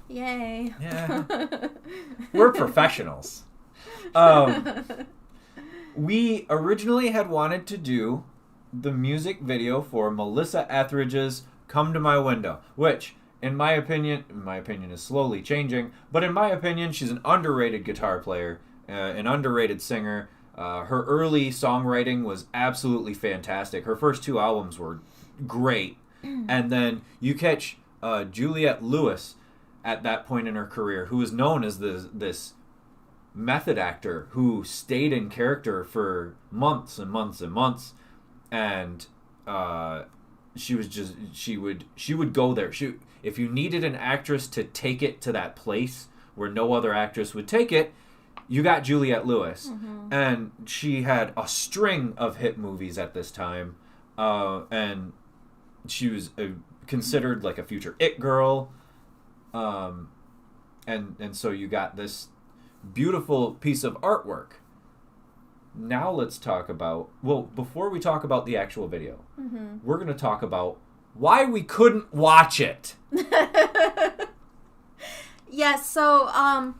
Yay. Yeah. We're professionals. We originally had wanted to do the music video for Melissa Etheridge's Come to My Window, which, in my opinion is slowly changing, but in my opinion, she's an underrated guitar player, an underrated singer. Her early songwriting was absolutely fantastic. Her first 2 albums were great. And then you catch Juliette Lewis at that point in her career, who is known as this method actor who stayed in character for months and months and months, and she would go there. If you needed an actress to take it to that place where no other actress would take it, you got Juliette Lewis. Mm-hmm. And she had a string of hit movies at this time. And she was considered like a future it girl. And so you got this beautiful piece of artwork. Now let's talk about, before we talk about the actual video, we're going to talk about why we couldn't watch it. Yeah, so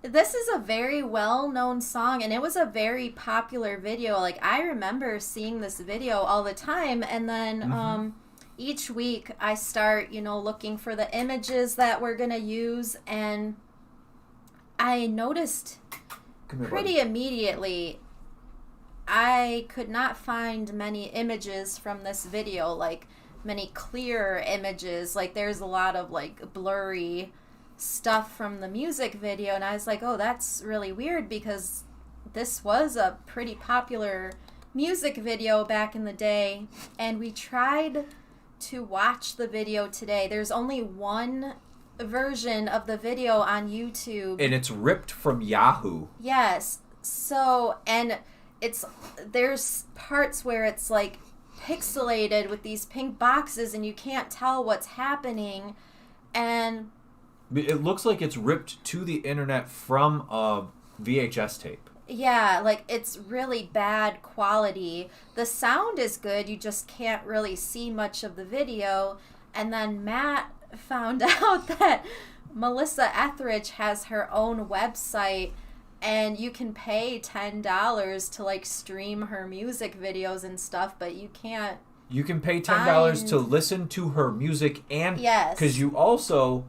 this is a very well-known song, and it was a very popular video. Like, I remember seeing this video all the time, and then each week I start, looking for the images that we're going to use, and I noticed pretty immediately I could not find many images from this video, like many clear images. Like, there's a lot of like blurry stuff from the music video, and I was like, oh, that's really weird, because this was a pretty popular music video back in the day, and we tried to watch the video today. There's only one version of the video on YouTube, and it's ripped from Yahoo. Yes. So, and there's parts where it's like pixelated with these pink boxes and you can't tell what's happening, and it looks like it's ripped to the internet from a VHS tape. Yeah, like it's really bad quality. The sound is good, you just can't really see much of the video. And then Matt found out that Melissa Etheridge has her own website and you can pay $10 to like stream her music videos and stuff, but you can't. You can pay $10 to listen to her music, and yes, because you also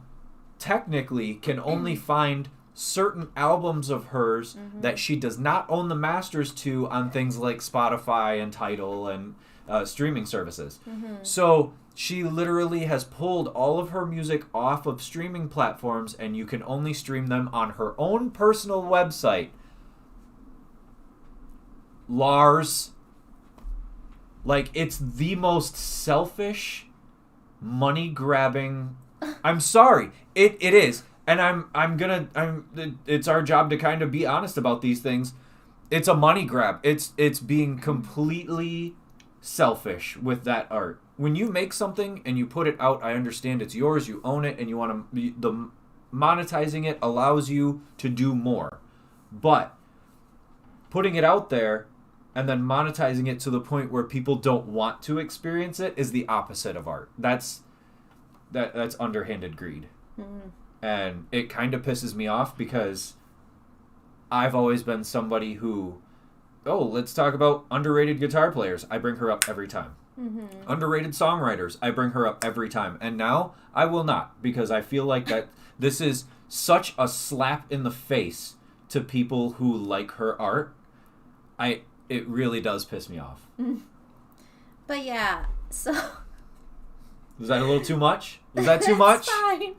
technically can only find certain albums of hers that she does not own the masters to on things like Spotify and Tidal and streaming services. So she literally has pulled all of her music off of streaming platforms, and you can only stream them on her own personal website. Lars. Like, it's the most selfish, money-grabbing... I'm sorry. It is. And it's our job to kind of be honest about these things. It's a money grab. It's being completely selfish with that art. When you make something and you put it out, I understand it's yours, you own it, and you want to... The monetizing it allows you to do more. But putting it out there and then monetizing it to the point where people don't want to experience it is the opposite of art. That's underhanded greed. And it kind of pisses me off because I've always been somebody who, let's talk about underrated guitar players. I bring her up every time. Underrated songwriters. I bring her up every time. And now I will not, because I feel like that this is such a slap in the face to people who like her art. It really does piss me off. But yeah, so... Was that a little too much? Was that too much? Fine.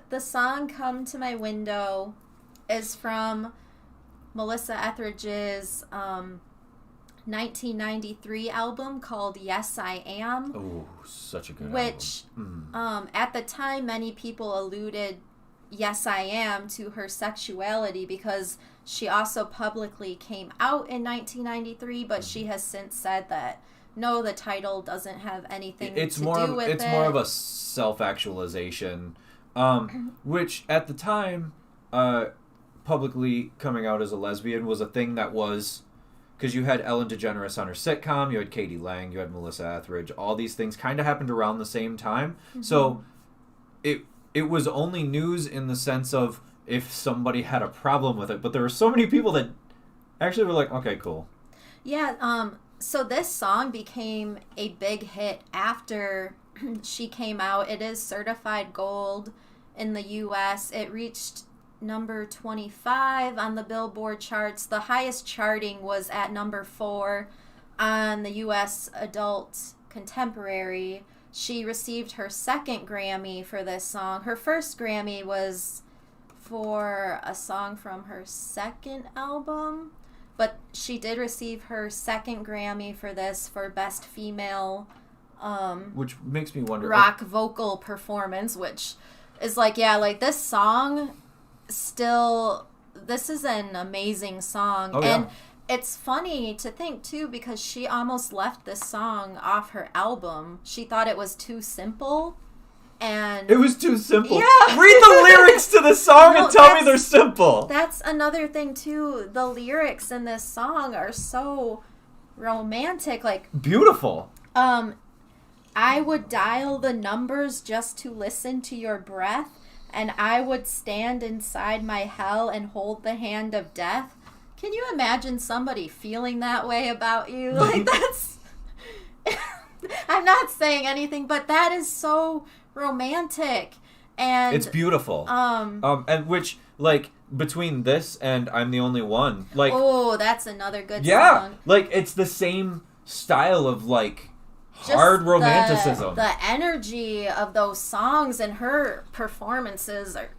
The song Come to My Window is from Melissa Etheridge's 1993 album called Yes, I Am. Oh, such a good which, album. At the time, many people alluded Yes, I Am to her sexuality because she also publicly came out in 1993, but she has since said that no, the title doesn't have anything to do with it. It's more of a self-actualization, which at the time, publicly coming out as a lesbian was a thing that was, because you had Ellen DeGeneres on her sitcom, you had Katie Lang, you had Melissa Etheridge, all these things kind of happened around the same time. So it was only news in the sense of if somebody had a problem with it, but there were so many people that actually were like, okay, cool. Yeah, so this song became a big hit after she came out. It is certified gold in the U.S. It reached number 25 on the Billboard charts. The highest charting was at number 4 on the U.S. Adult Contemporary. She received her second Grammy for this song. Her first Grammy was for a song from her second album, but she did receive her second Grammy for this for Best Female which makes me wonder, rock vocal performance, which is like, yeah, like this song still, this is an amazing song. And it's funny to think too, because she almost left this song off her album. She thought it was too simple. And it was too simple. Yeah. Read the lyrics to the song and tell me they're simple. That's another thing too. The lyrics in this song are so romantic, like beautiful. I would dial the numbers just to listen to your breath, and I would stand inside my hell and hold the hand of death. Can you imagine somebody feeling that way about you? Like, that's... I'm not saying anything, but that is so romantic. And it's beautiful. And which, like, between this and I'm the Only One, like... Oh, that's another good song. Yeah, like, it's the same style of, like, hard romanticism. The energy of those songs and her performances are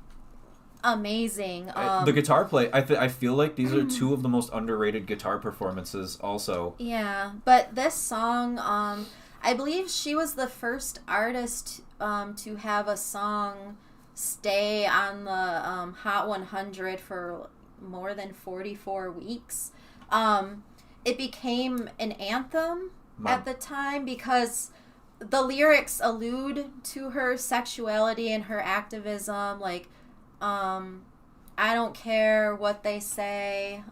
amazing. The guitar play, I feel like these are two of the most underrated guitar performances also. Yeah, but this song, I believe she was the first artist to have a song stay on the Hot 100 for more than 44 weeks. It became an anthem at the time because the lyrics allude to her sexuality and her activism. Like, I I don't care what they say,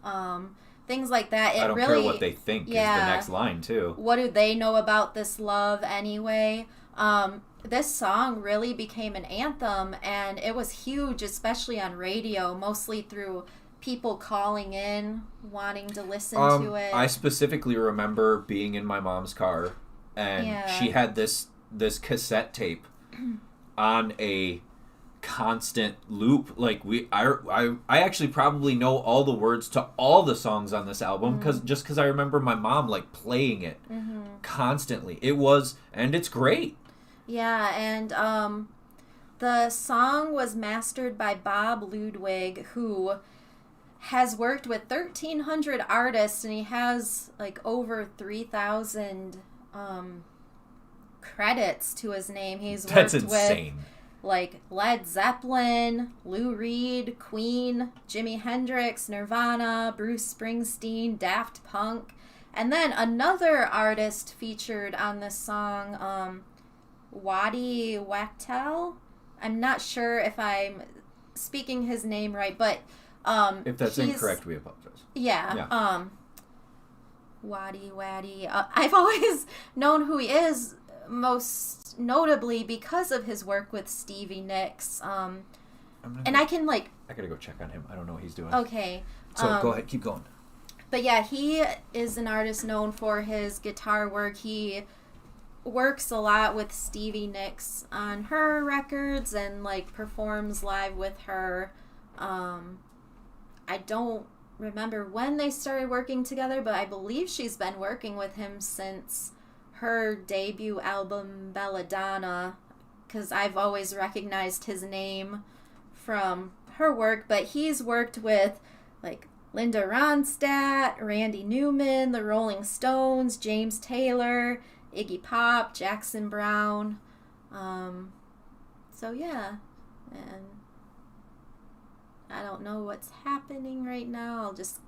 things like that. I don't care what they think is the next line, too. What do they know about this love anyway? This song really became an anthem, and it was huge, especially on radio, mostly through people calling in, wanting to listen to it. I specifically remember being in my mom's car, and she had this cassette tape on a constant loop. Like I actually probably know all the words to all the songs on this album because I remember my mom like playing it constantly. And it's great. Yeah, and the song was mastered by Bob Ludwig, who has worked with 1,300 artists, and he has like over 3,000 credits to his name. That's insane. With like Led Zeppelin, Lou Reed, Queen, Jimi Hendrix, Nirvana, Bruce Springsteen, Daft Punk, and then another artist featured on this song, Waddy Wachtel. I'm not sure if I'm speaking his name right, but if that's incorrect, we apologize. Yeah. Waddy. I've always known who he is, most notably because of his work with Stevie Nicks. I gotta go check on him. I don't know what he's doing. Okay. So go ahead, keep going. But yeah, he is an artist known for his guitar work. He works a lot with Stevie Nicks on her records and like performs live with her. I don't remember when they started working together, but I believe she's been working with him since her debut album Belladonna, because I've always recognized his name from her work. But he's worked with like Linda Ronstadt, Randy Newman, the Rolling Stones, James Taylor, Iggy Pop, Jackson Browne. So yeah, and I don't know what's happening right now. I'll just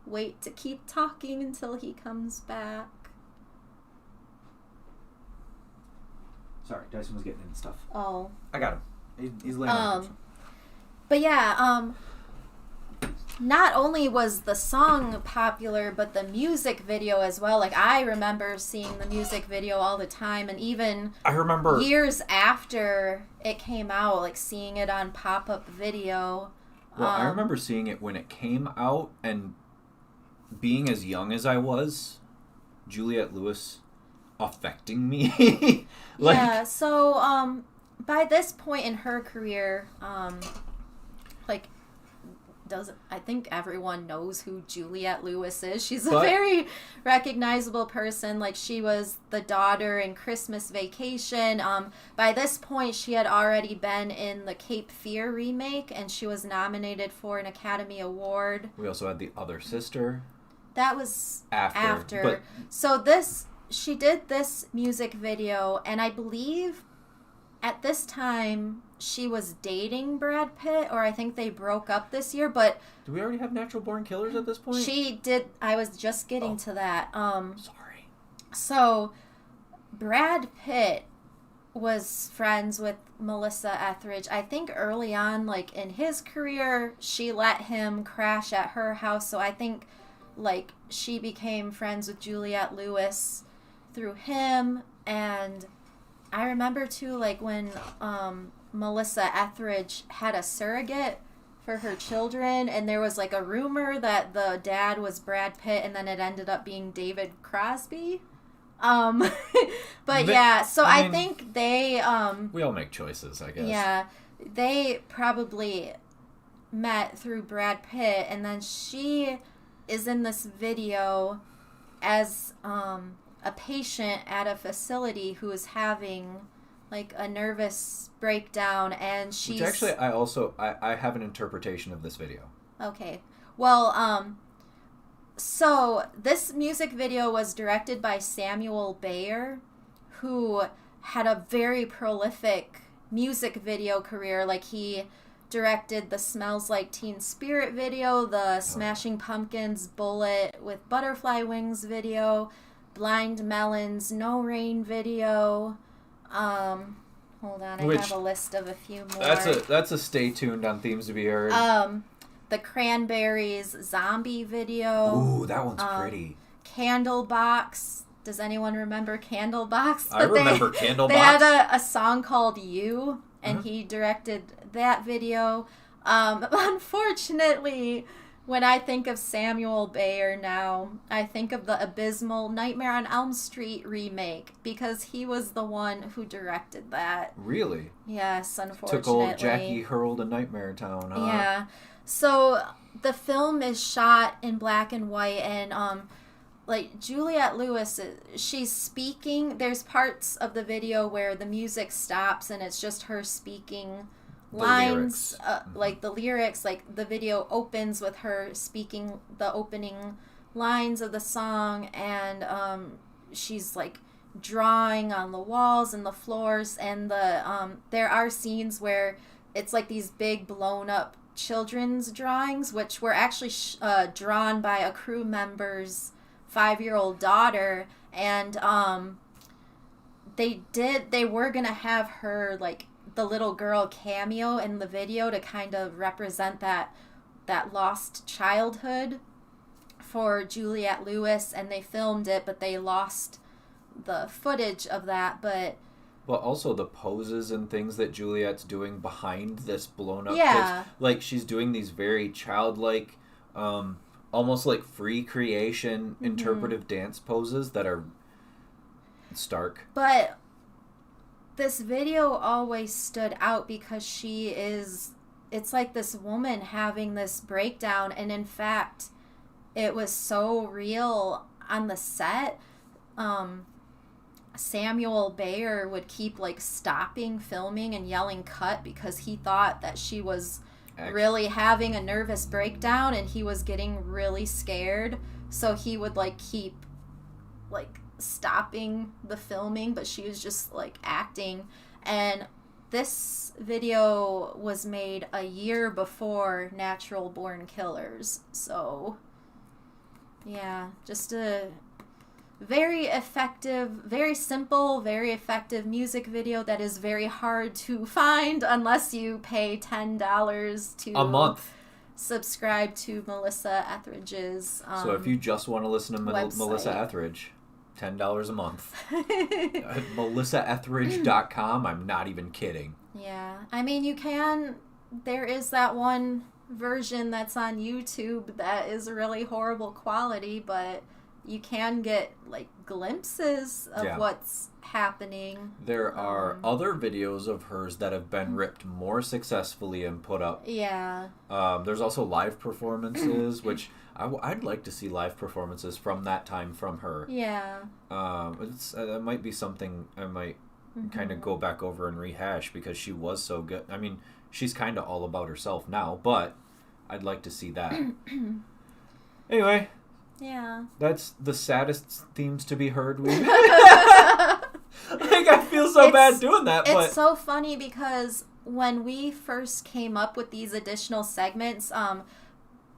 wait to keep talking until he comes back. Sorry, Dyson was getting into stuff. Oh. I got him. He's laying on. But yeah, not only was the song popular, but the music video as well. Like, I remember seeing the music video all the time, and even I remember years after it came out, like seeing it on pop-up video. Well, I remember seeing it when it came out, and being as young as I was, Juliette Lewis affecting me. Yeah, so by this point in her career, I think everyone knows who Juliette Lewis is. She's a very recognizable person. Like, she was the daughter in Christmas Vacation. By this point, she had already been in the Cape Fear remake, and she was nominated for an Academy Award. We also had the other sister. That was after. But so she did this music video, and I believe at this time she was dating Brad Pitt, or I think they broke up this year, but... Do we already have Natural Born Killers at this point? She did. I was just getting to that. Sorry. So, Brad Pitt was friends with Melissa Etheridge. I think early on, like, in his career, she let him crash at her house, so I think, like, she became friends with Juliette Lewis through him, and I remember, too, like, when Melissa Etheridge had a surrogate for her children, and there was like a rumor that the dad was Brad Pitt, and then it ended up being David Crosby. But yeah, so I think they we all make choices, I guess. Yeah, they probably met through Brad Pitt, and then she is in this video as a patient at a facility who is having like a nervous breakdown, and she's... Which actually, I have an interpretation of this video. Okay. Well, so this music video was directed by Samuel Bayer, who had a very prolific music video career. Like, he directed the Smells Like Teen Spirit video, the Smashing Pumpkins Bullet with Butterfly Wings video, Blind Melon's No Rain video, Hold on, I have a list of a few more. That's a stay tuned on Themes to be Heard. The Cranberries zombie video. Ooh, that one's pretty. Candlebox. Does anyone remember Candlebox? I remember Candlebox. They had a song called You, and he directed that video. Unfortunately, when I think of Samuel Bayer now, I think of the abysmal Nightmare on Elm Street remake, because he was the one who directed that. Really? Yes, unfortunately. Took old Jackie Hurl to Nightmare Town, huh? Yeah. So the film is shot in black and white, and like Juliette Lewis, she's speaking. There's parts of the video where the music stops and it's just her speaking lines, like the lyrics. Like the video opens with her speaking the opening lines of the song, and she's like drawing on the walls and the floors, and there are scenes where it's like these big blown up children's drawings, which were actually drawn by a crew member's 5-year-old daughter, and they were gonna have her, like, the little girl cameo in the video to kind of represent that lost childhood for Juliette Lewis, and they filmed it, but they lost the footage of that. But also the poses and things that Juliette's doing behind this blown up yeah, like she's doing these very childlike, almost like free creation interpretive dance poses that are stark. But this video always stood out because it's like this woman having this breakdown, and in fact it was so real on the set. Samuel Bayer would keep like stopping filming and yelling cut because he thought that she was really having a nervous breakdown, and he was getting really scared, so he would like keep like stopping the filming, but she was just like acting. And this video was made a year before Natural Born Killers, so yeah, just a very effective, very simple, very effective music video that is very hard to find unless you pay $10 to a month subscribe to Melissa Etheridge's so if you just want to listen to website. Melissa Etheridge, $10 a month. MelissaEtheridge.com. I'm not even kidding. Yeah, I mean, you can, there is that one version that's on YouTube that is really horrible quality, but you can get like glimpses of what's happening. There are other videos of hers that have been ripped more successfully and put up. Yeah. There's also live performances, which I'd like to see live performances from that time from her. Yeah. That might be something I might kind of go back over and rehash, because she was so good. I mean, she's kind of all about herself now, but I'd like to see that. Anyway. Yeah. That's the saddest themes to be heard. Like, I feel so bad doing that, but it's so funny because when we first came up with these additional segments,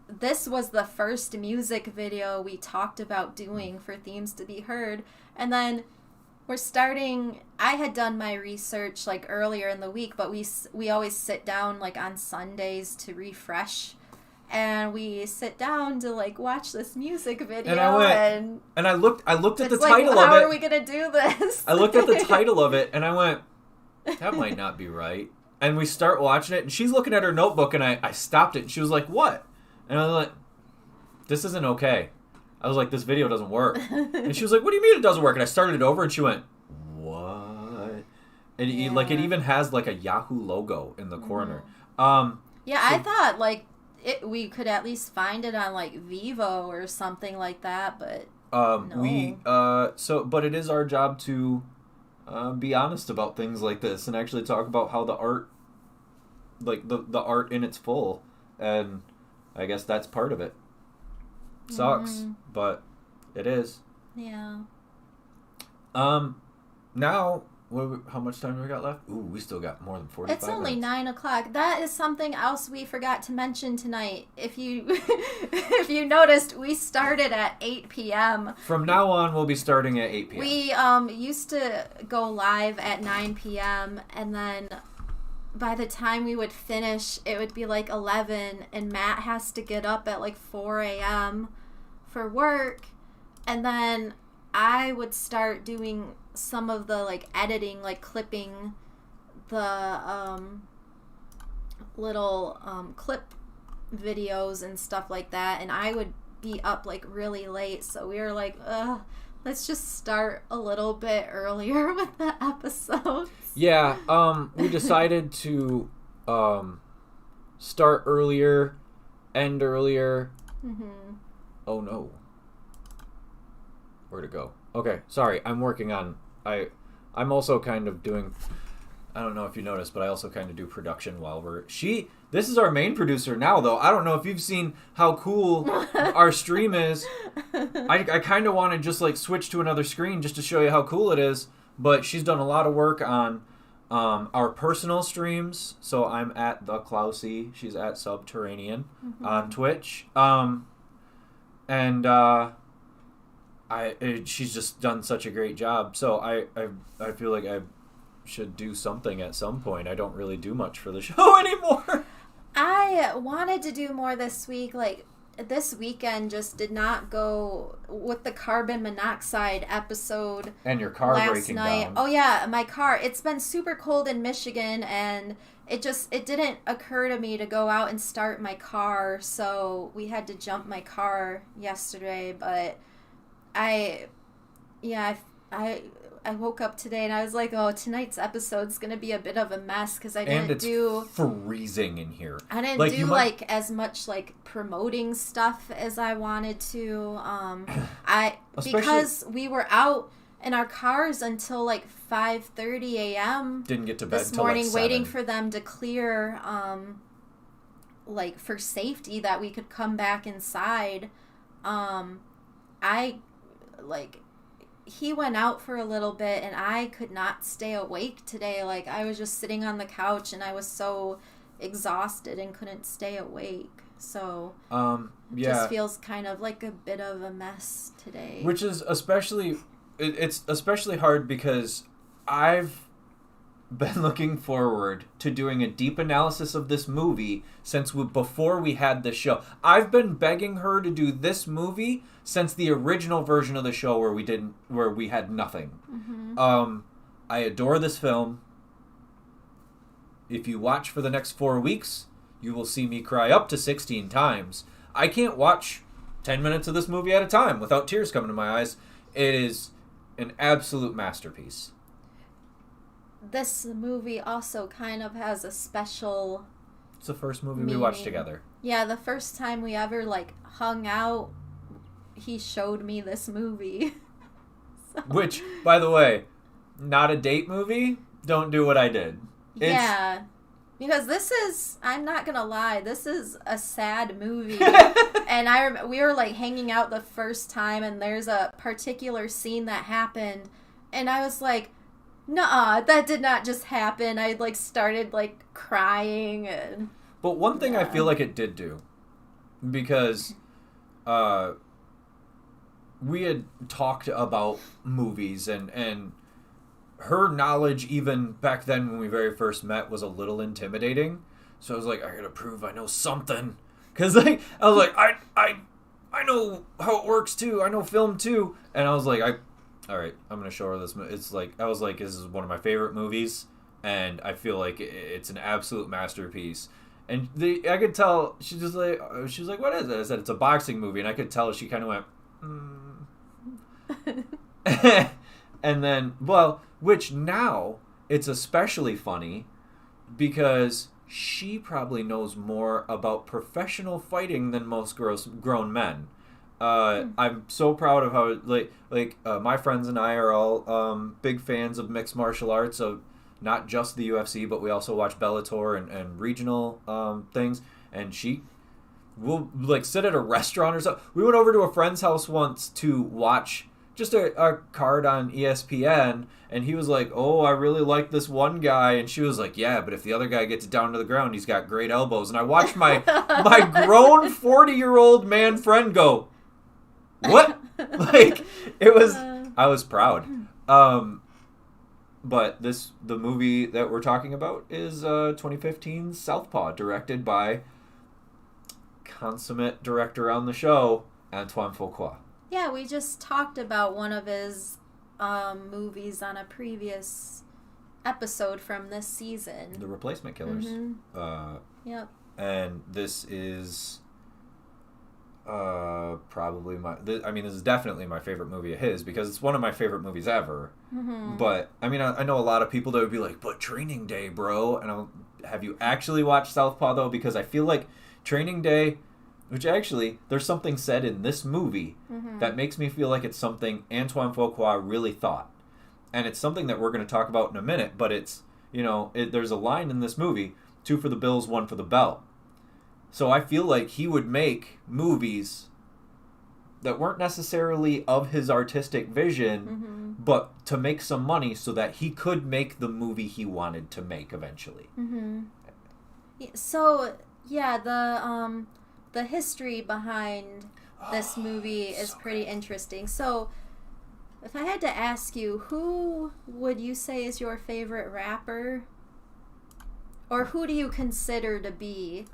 this was the first music video we talked about doing for Themes to be Heard, and then I had done my research like earlier in the week, but we always sit down like on Sundays to refresh. And we sit down to like watch this music video, and I looked at the like, title of it. How are we gonna do this? I looked at the title of it, and I went, that might not be right. And we start watching it, and she's looking at her notebook, and I stopped it, and she was like, "What?" And I was like, "This isn't okay." I was like, "This video doesn't work." And she was like, "What do you mean it doesn't work?" And I started it over, and she went, "What?" And it even has like a Yahoo logo in the corner. I thought like. We could at least find it on like Vivo or something like that, but no. But it is our job to be honest about things like this and actually talk about how the art, like the art in its full, and I guess that's part of it. Sucks, but it is. Yeah. Now How much time do we got left? Ooh, we still got more than 45 It's only minutes. 9 o'clock. That is something else we forgot to mention tonight. If you if you noticed, we started at 8 p.m. From now on, we'll be starting at 8 p.m. We used to go live at 9 p.m. and then by the time we would finish, it would be like 11, and Matt has to get up at like 4 a.m. for work, and then I would start doing some of the like editing, like clipping the little clip videos and stuff like that, and I would be up like really late, so we were like, let's just start a little bit earlier with the episodes. Yeah, we decided to start earlier, end earlier. Mm-hmm. Oh no. Where'd it go? Okay, sorry, I'm working on... I'm also kind of doing... I don't know if you noticed, but I also kind of do production while we're... This is our main producer now, though. I don't know if you've seen how cool our stream is. I kind of want to just, like, switch to another screen just to show you how cool it is. But she's done a lot of work on our personal streams. So I'm at The Klausy. She's at Subterranean on Twitch. She's just done such a great job. So I feel like I should do something at some point. I don't really do much for the show anymore. I wanted to do more this week. Like, this weekend just did not go with the carbon monoxide episode. And your car last breaking night. down. Oh yeah, my car. It's been super cold in Michigan, and it didn't occur to me to go out and start my car, so we had to jump my car yesterday. But I woke up today and I was like, oh, tonight's episode's gonna be a bit of a mess because I didn't do freezing in here. I didn't do as much like promoting stuff as I wanted to. Because we were out in our cars until like 5:30 a.m. Didn't get to bed this morning, like waiting for them to clear, like for safety that we could come back inside. He went out for a little bit and I could not stay awake today. Like, I was just sitting on the couch and I was so exhausted and couldn't stay awake. So, it just feels kind of like a bit of a mess today. Which is especially, it's especially hard because I've been looking forward to doing a deep analysis of this movie before we had the show. I've been begging her to do this movie since the original version of the show where we had nothing. Mm-hmm. I adore this film. If you watch for the next 4 weeks, you will see me cry up to 16 times. I can't watch 10 minutes of this movie at a time without tears coming to my eyes. It is an absolute masterpiece. This movie also kind of has a special... It's the first movie meaning. We watched together. Yeah, the first time we ever, like, hung out, he showed me this movie. So. Which, by the way, not a date movie. Don't do what I did. Yeah. Because this is, I'm not going to lie, this is a sad movie. And we were, like, hanging out the first time, and there's a particular scene that happened, and I was like, nuh-uh, that did not just happen. I, like, started, like, crying. But one thing I feel like it did do, because we had talked about movies, and her knowledge, even back then when we very first met, was a little intimidating. So I was like, I gotta prove I know something. Because, like, I was like, I know how it works, too. I know film, too. And I was like, all right, I'm going to show her this. It's like, I was like, this is one of my favorite movies, and I feel like it's an absolute masterpiece. And I could tell, she was like, what is it? I said, it's a boxing movie, and I could tell she kind of went, And then, which now, it's especially funny, because she probably knows more about professional fighting than most grown men. I'm so proud of how my friends and I are all big fans of mixed martial arts, of not just the UFC, but we also watch Bellator and regional things. And she will, like, sit at a restaurant or something. We went over to a friend's house once to watch just a card on ESPN, and he was like, oh, I really like this one guy, and she was like, yeah, but if the other guy gets down to the ground, he's got great elbows. And I watched my grown 40-year-old man friend go, what? Like, it was, I was proud. But the movie that we're talking about is 2015's Southpaw, directed by consummate director on the show, Antoine Fuqua. Yeah, we just talked about one of his movies on a previous episode from this season. The Replacement Killers. Mm-hmm. Yep. And this is probably this is definitely my favorite movie of his, because it's one of my favorite movies ever. Mm-hmm. But I mean, I know a lot of people that would be like, but Training Day, bro. And have you actually watched Southpaw, though? Because I feel like Training Day, which actually there's something said in this movie that makes me feel like it's something Antoine Fuqua really thought, and it's something that we're going to talk about in a minute. But it's, there's a line in this movie: 2 for the Bills, 1 for the belt. So I feel like he would make movies that weren't necessarily of his artistic vision, but to make some money so that he could make the movie he wanted to make eventually. So, yeah, the history behind this movie is pretty interesting. So, if I had to ask you, who would you say is your favorite rapper? Or who do you consider to be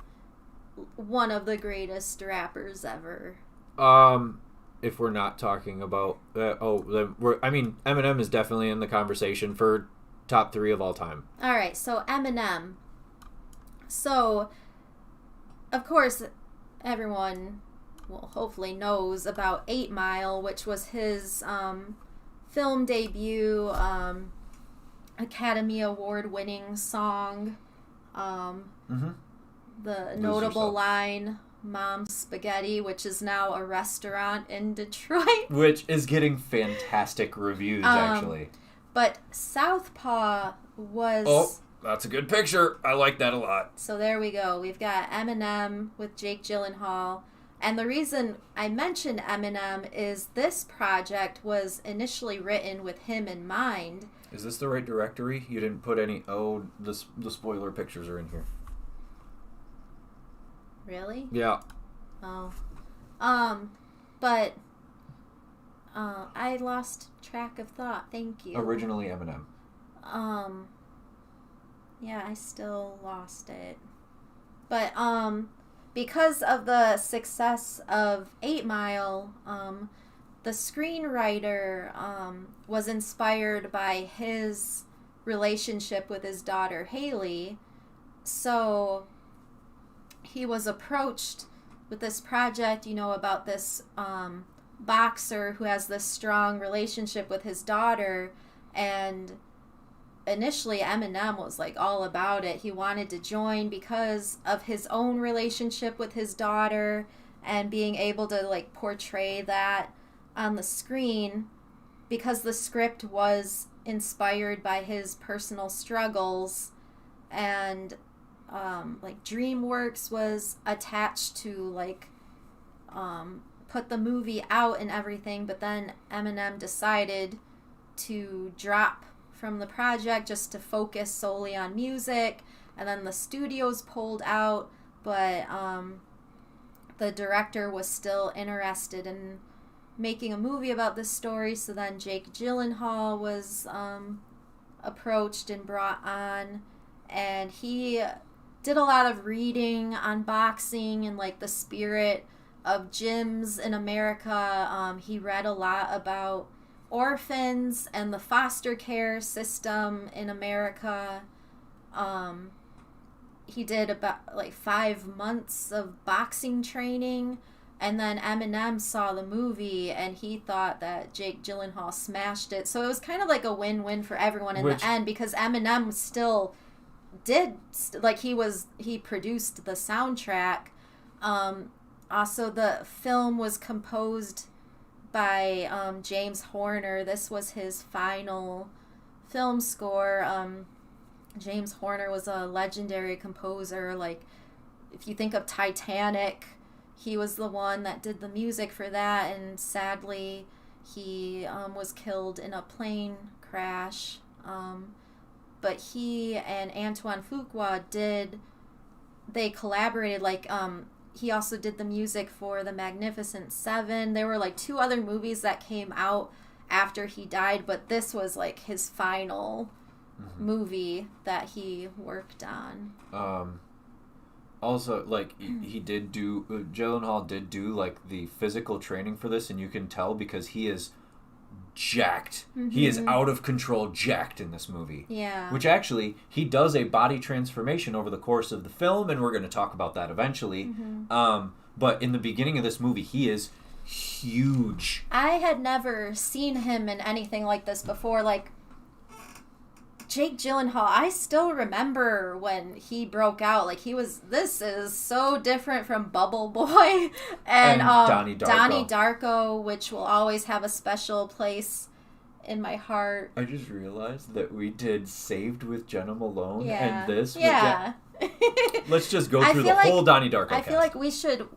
one of the greatest rappers ever? If we're not talking about Eminem is definitely in the conversation for top 3 of all time. All right, so Eminem. So, of course, everyone hopefully knows about 8 Mile, which was his film debut, Academy Award winning song. The notable line, Mom's Spaghetti, which is now a restaurant in Detroit. Which is getting fantastic reviews, actually. But Southpaw was... Oh, that's a good picture. I like that a lot. So there we go. We've got Eminem with Jake Gyllenhaal. And the reason I mentioned Eminem is this project was initially written with him in mind. Is this the right directory? You didn't put any... Oh, the spoiler pictures are in here. Really? Yeah. Oh. But I lost track of thought. Thank you. Originally Eminem. Yeah, I still lost it. But because of the success of 8 Mile, the screenwriter was inspired by his relationship with his daughter Haley. So he was approached with this project, about this boxer who has this strong relationship with his daughter, and initially Eminem was like all about it. He wanted to join because of his own relationship with his daughter and being able to like portray that on the screen, because the script was inspired by his personal struggles. And like DreamWorks was attached to put the movie out and everything, but then Eminem decided to drop from the project just to focus solely on music, and then the studios pulled out, but the director was still interested in making a movie about this story, so then Jake Gyllenhaal was approached and brought on, and he did a lot of reading on boxing and the spirit of gyms in America. He read a lot about orphans and the foster care system in America. He did about 5 months of boxing training, and then Eminem saw the movie and he thought that Jake Gyllenhaal smashed it. So it was kind of like a win-win for everyone in the end, because Eminem still he produced the soundtrack. Also, the film was composed by James Horner. This was his final film score. James Horner was a legendary composer. If you think of Titanic, he was the one that did the music for that, and sadly He was killed in a plane crash. But he and Antoine Fuqua they collaborated, like, he also did the music for The Magnificent Seven. There were, like, 2 other movies that came out after he died, but this was, like, his final movie that he worked on. Also, like, he did do, Gyllenhaal did do, like, the physical training for this, and you can tell because he is jacked. He is out of control jacked in this movie. Yeah. Which actually, he does a body transformation over the course of the film, and we're going to talk about that eventually. But in the beginning of this movie, he is huge. I had never seen him in anything like this before. Like, Jake Gyllenhaal, I still remember when he broke out. Like, this is so different from Bubble Boy and Donnie Darko, which will always have a special place in my heart. I just realized that we did Saved with Jenna Malone and this with Let's just go through the whole Donnie Darko I feel like we should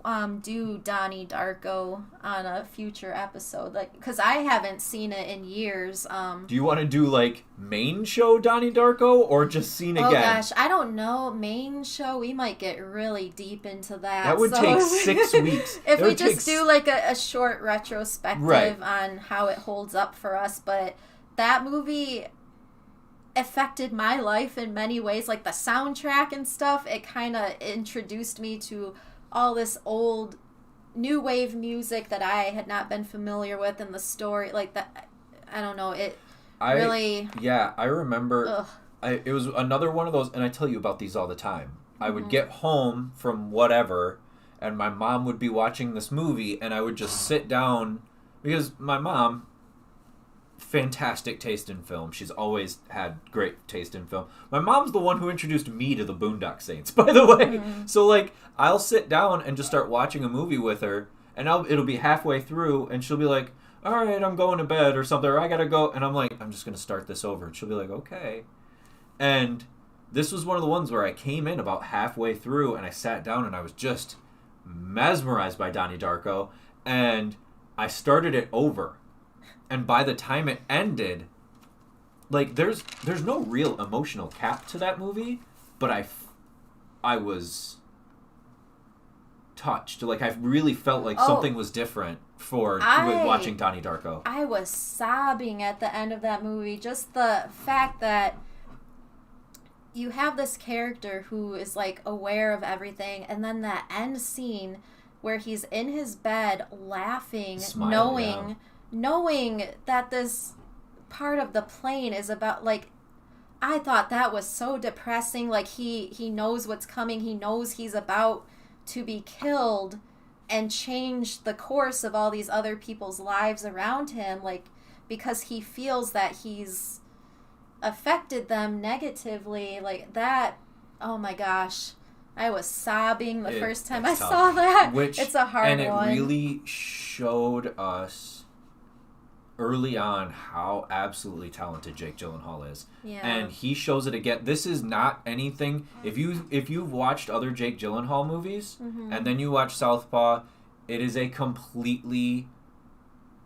do Donnie Darko on a future episode, like, because I haven't seen it in years. Do you want to do, like, main show Donnie Darko or just scene again? Oh gosh, I don't know. Main show, we might get really deep into that. That would take 6 weeks. If we just do, like, a short retrospective on how it holds up for us. But that movie affected my life in many ways, like the soundtrack and stuff. It kind of introduced me to all this old new wave music that I had not been familiar with, and the story, like, that, I don't know, I remember it was another one of those, and I tell you about these all the time. I would get home from whatever, and my mom would be watching this movie, and I would just sit down, because my mom, fantastic taste in film. She's always had great taste in film. My mom's the one who introduced me to the Boondock Saints, by the way. So, like, I'll sit down and just start watching a movie with her, and it'll be halfway through, and she'll be like, all right, I'm going to bed or something, or I gotta go. And I'm like, I'm just going to start this over. And she'll be like, okay. And this was one of the ones where I came in about halfway through, and I sat down, and I was just mesmerized by Donnie Darko, and I started it over. And by the time it ended, like, there's no real emotional cap to that movie, but I was touched. Like, I really felt like something was different with watching Donnie Darko. I was sobbing at the end of that movie. Just the fact that you have this character who is, like, aware of everything, and then that end scene where he's in his bed laughing, knowing that this part of the plane is about, like, I thought that was so depressing. Like, he knows what's coming. He knows he's about to be killed and change the course of all these other people's lives around him, like, because he feels that he's affected them negatively. Like, that, oh my gosh. I was sobbing the first time I saw that. It's a hard one. And it really showed us early on how absolutely talented Jake Gyllenhaal is. Yeah. And he shows it again. This is not anything, if you've watched other Jake Gyllenhaal movies and then you watch SouthPaw, it is a completely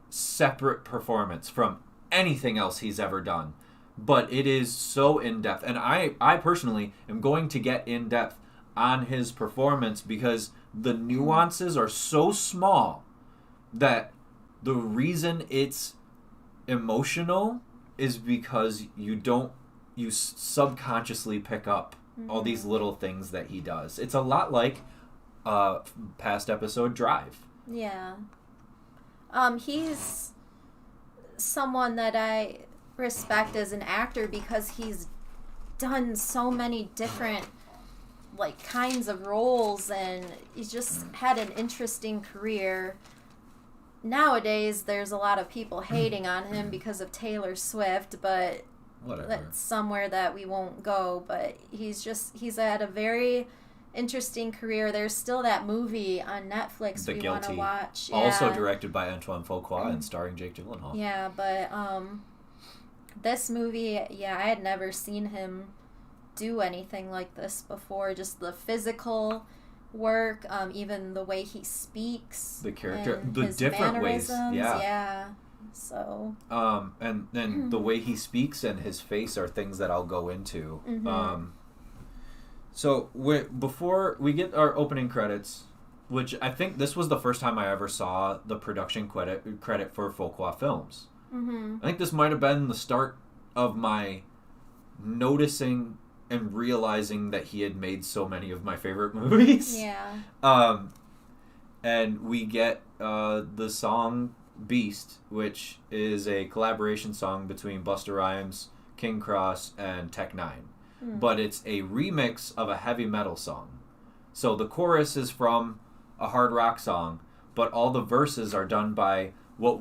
separate performance from anything else he's ever done. But it is so in-depth. And I personally am going to get in-depth on his performance because the nuances are so small that the reason it's emotional is because you subconsciously pick up all these little things that he does. It's a lot like past episode Drive. Yeah. He's someone that I respect as an actor because he's done so many different, like, kinds of roles, and he's just had an interesting career. Nowadays, there's a lot of people hating on him because of Taylor Swift, but whatever. That's somewhere that we won't go. But he's had a very interesting career. There's still that movie on Netflix The we want to watch. Also directed by Antoine Fuqua and starring Jake Gyllenhaal. Yeah, but this movie, I had never seen him do anything like this before. Just the physical work, even the way he speaks, the character, the different ways, So. And then the way he speaks and his face are things that I'll go into. So before we get our opening credits, which I think this was the first time I ever saw the production credit for SouthPaw films. I think this might have been the start of my noticing and realizing that he had made so many of my favorite movies. Yeah. And we get the song Beast, which is a collaboration song between Busta Rhymes, King Cross, and Tech Nine. But it's a remix of a heavy metal song. So the chorus is from a hard rock song, but all the verses are done by what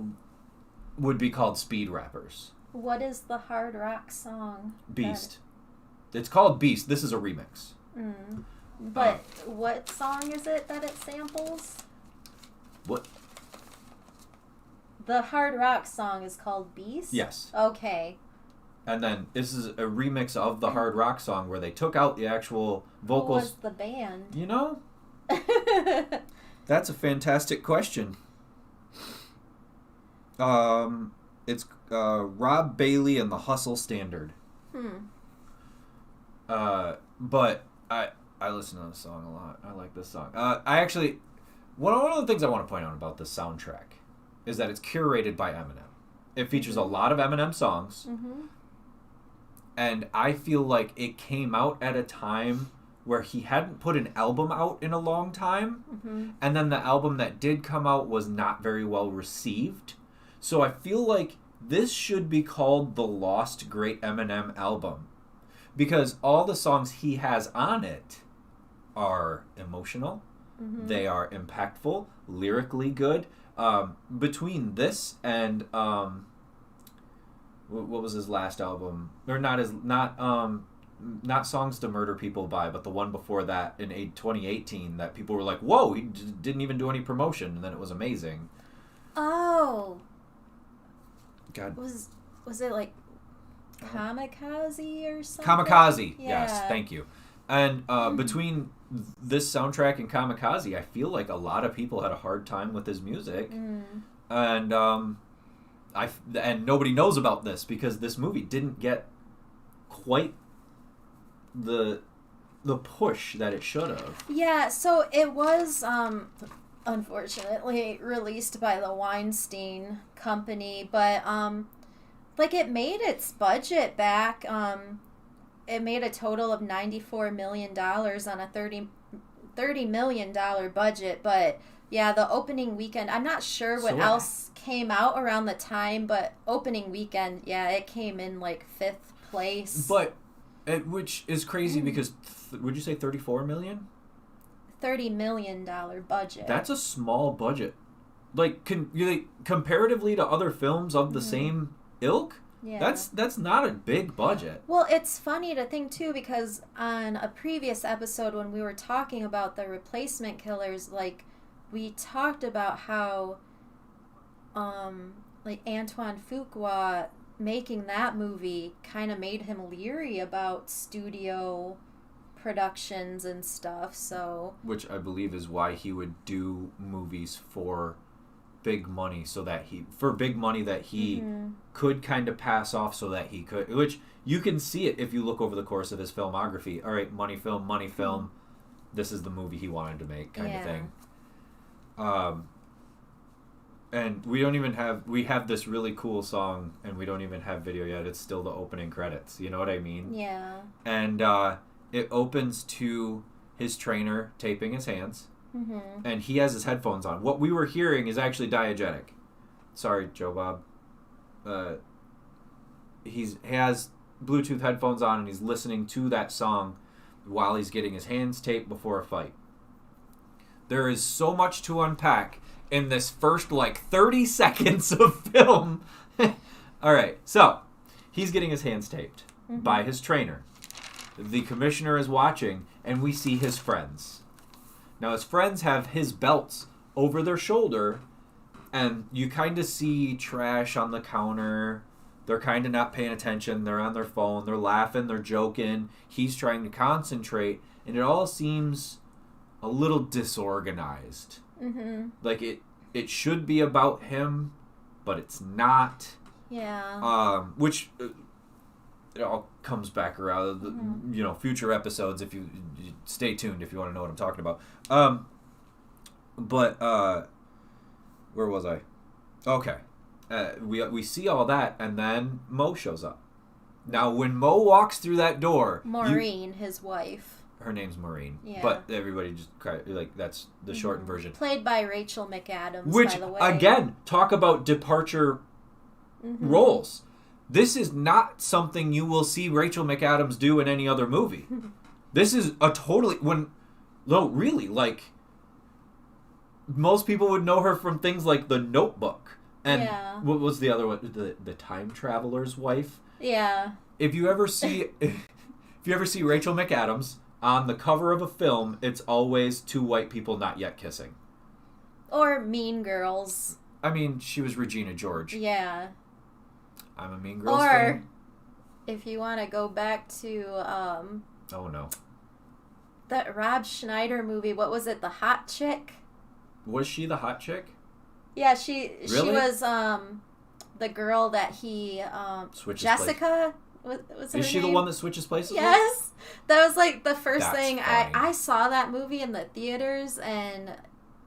would be called speed rappers. What is the hard rock song? Beast. It's called Beast. This is a remix. But what song is it that it samples? What? The hard rock song is called Beast? Yes. Okay. And then this is a remix of the hard rock song where they took out the actual vocals. What was the band? You know? That's a fantastic question. It's Rob Bailey and the Hustle Standard. But I listen to this song a lot. I like this song. I actually one of the things I want to point out about this soundtrack is that it's curated by Eminem. It features a lot of Eminem songs. And I feel like it came out at a time where he hadn't put an album out in a long time. And then the album that did come out was not very well received. So I feel like this should be called the Lost Great Eminem album. Because all the songs he has on it are emotional. They are impactful, lyrically good. Between this and... what was his last album? Or not Songs to Murder People by, but the one before that in 2018 that people were like, whoa, he didn't even do any promotion, and then it was amazing. Oh. God. Was it like Kamikaze or something? Kamikaze, yeah. Yes, thank you. And between this soundtrack and Kamikaze, I feel like a lot of people had a hard time with his music. And and nobody knows about this because this movie didn't get quite the push that it should have. Yeah, so it was unfortunately released by the Weinstein Company, but like it made its budget back. It made a total of $94 million on a $30 million budget, but yeah, the opening weekend, I'm not sure what else came out around the time, but opening weekend, yeah, it came in like 5th place. But, which is crazy because, would you say 34 million? $30 million budget. That's a small budget. Like, comparatively to other films of the same ilk, yeah. That's not a big budget. Well, it's funny to think, too, because on a previous episode when we were talking about the Replacement Killers, like, we talked about how, like, Antoine Fuqua making that movie kind of made him leery about studio productions and stuff, so... Which I believe is why he would do movies for big money, that he could kind of pass off so that he could... Which, you can see it if you look over the course of his filmography. All right, money film. This is the movie he wanted to make, kind of thing. And we have this really cool song, and we don't even have video yet. It's still the opening credits. You know what I mean? Yeah. And it opens to his trainer taping his hands, and he has his headphones on. What we were hearing is actually diegetic. Sorry, Joe Bob. He has Bluetooth headphones on, and he's listening to that song while he's getting his hands taped before a fight. There is so much to unpack in this first, 30 seconds of film. All right, so he's getting his hands taped by his trainer. The commissioner is watching, and we see his friends. Now, his friends have his belts over their shoulder, and you kind of see trash on the counter. They're kind of not paying attention. They're on their phone. They're laughing. They're joking. He's trying to concentrate, and it all seems a little disorganized. Like, it should be about him but it's not. Yeah. Which it all comes back around. The, future episodes. If you stay tuned, if you want to know what I'm talking about. But where was I? Okay. We see all that, and then Mo shows up. Now, when Mo walks through that door... Maureen, his wife. Her name's Maureen. Yeah. But everybody just... that's the shortened version. Played by Rachel McAdams, Which, by the way. again, talk about departure roles. This is not something you will see Rachel McAdams do in any other movie. This is a totally... really, most people would know her from things like The Notebook. And what was the other one? The Time Traveler's Wife? Yeah. If you ever see Rachel McAdams on the cover of a film, it's always two white people not yet kissing. Or Mean Girls. I mean, she was Regina George. Yeah. I'm a Mean Girls fan. If you want to go back to oh no. That Rob Schneider movie, what was it? The Hot Chick? Was she the hot chick? Yeah, she was the girl that he switches Jessica was her Is she name? the one that switches places Yes. That was like the first thing funny. I saw that movie in the theaters, and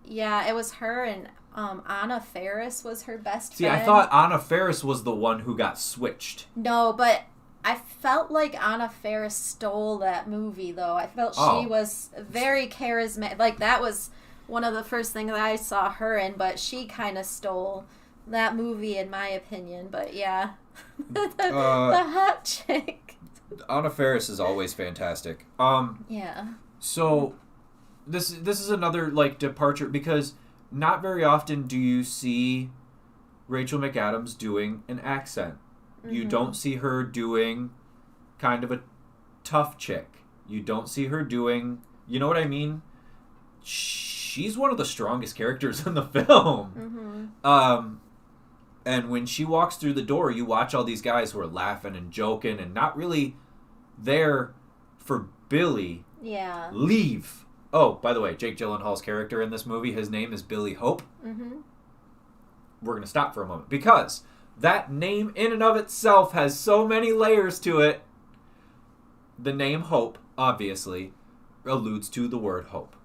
yeah, it was her, and Anna Faris was her best friend. See, I thought Anna Faris was the one who got switched. No, but I felt like Anna Faris stole that movie, though. I felt she was very charismatic. Like, that was one of the first things that I saw her in, but she kind of stole that movie, in my opinion. But yeah, the hot chick. Anna Faris is always fantastic. Yeah. So this is another departure, because not very often do you see Rachel McAdams doing an accent. You don't see her doing kind of a tough chick. You don't see her doing, you know what I mean? She's one of the strongest characters in the film. And when she walks through the door, you watch all these guys who are laughing and joking and not really there for Billy. Yeah. Leave. Oh, by the way, Jake Gyllenhaal's character in this movie, his name is Billy Hope. We're going to stop for a moment, because that name in and of itself has so many layers to it. The name Hope, obviously, alludes to the word hope.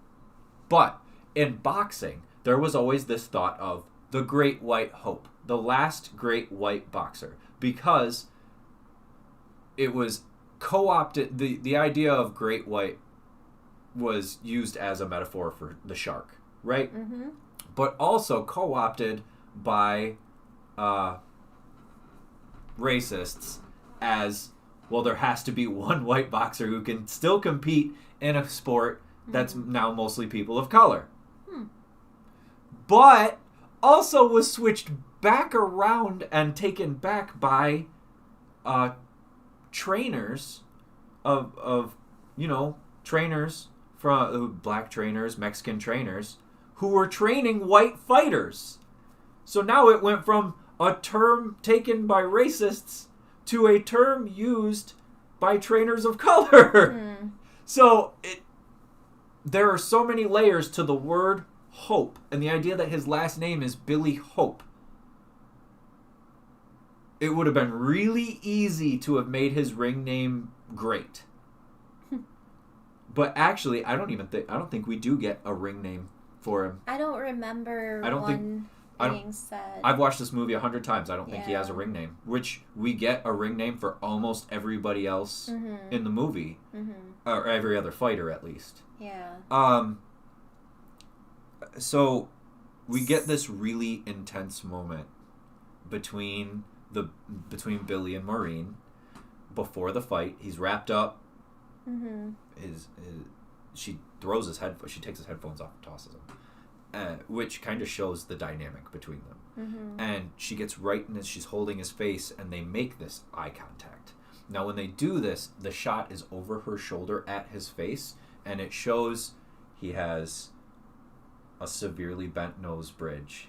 But in boxing, there was always this thought of the Great White Hope, the last great white boxer, because it was co-opted. The idea of Great White was used as a metaphor for the shark, right? But also co-opted by racists as, well, there has to be one white boxer who can still compete in a sport that's now mostly people of color. But also was switched back around and taken back by trainers of trainers from black trainers, Mexican trainers, who were training white fighters. So now it went from a term taken by racists to a term used by trainers of color. So there are so many layers to the word hope, and the idea that his last name is Billy Hope. It would have been really easy to have made his ring name great. But actually, I don't think we do get a ring name for him. I don't remember being said. I've watched this movie 100 times. I don't think he has a ring name, which we get a ring name for almost everybody else in the movie, or every other fighter at least. Yeah. So we get this really intense moment between Billy and Maureen before the fight. He's wrapped up. She throws his headphones. She takes his headphones off and tosses them, which kind of shows the dynamic between them. And she gets right in she's holding his face, and they make this eye contact. Now, when they do this, the shot is over her shoulder at his face, and it shows he has a severely bent nose bridge,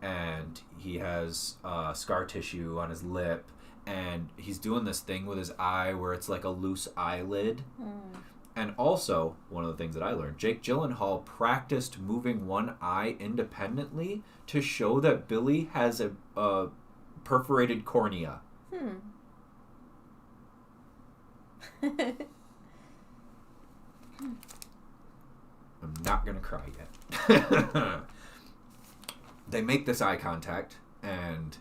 and he has scar tissue on his lip, and he's doing this thing with his eye where it's like a loose eyelid. And also, one of the things that I learned, Jake Gyllenhaal practiced moving one eye independently to show that Billy has a perforated cornea. I'm not going to cry yet. They make this eye contact, and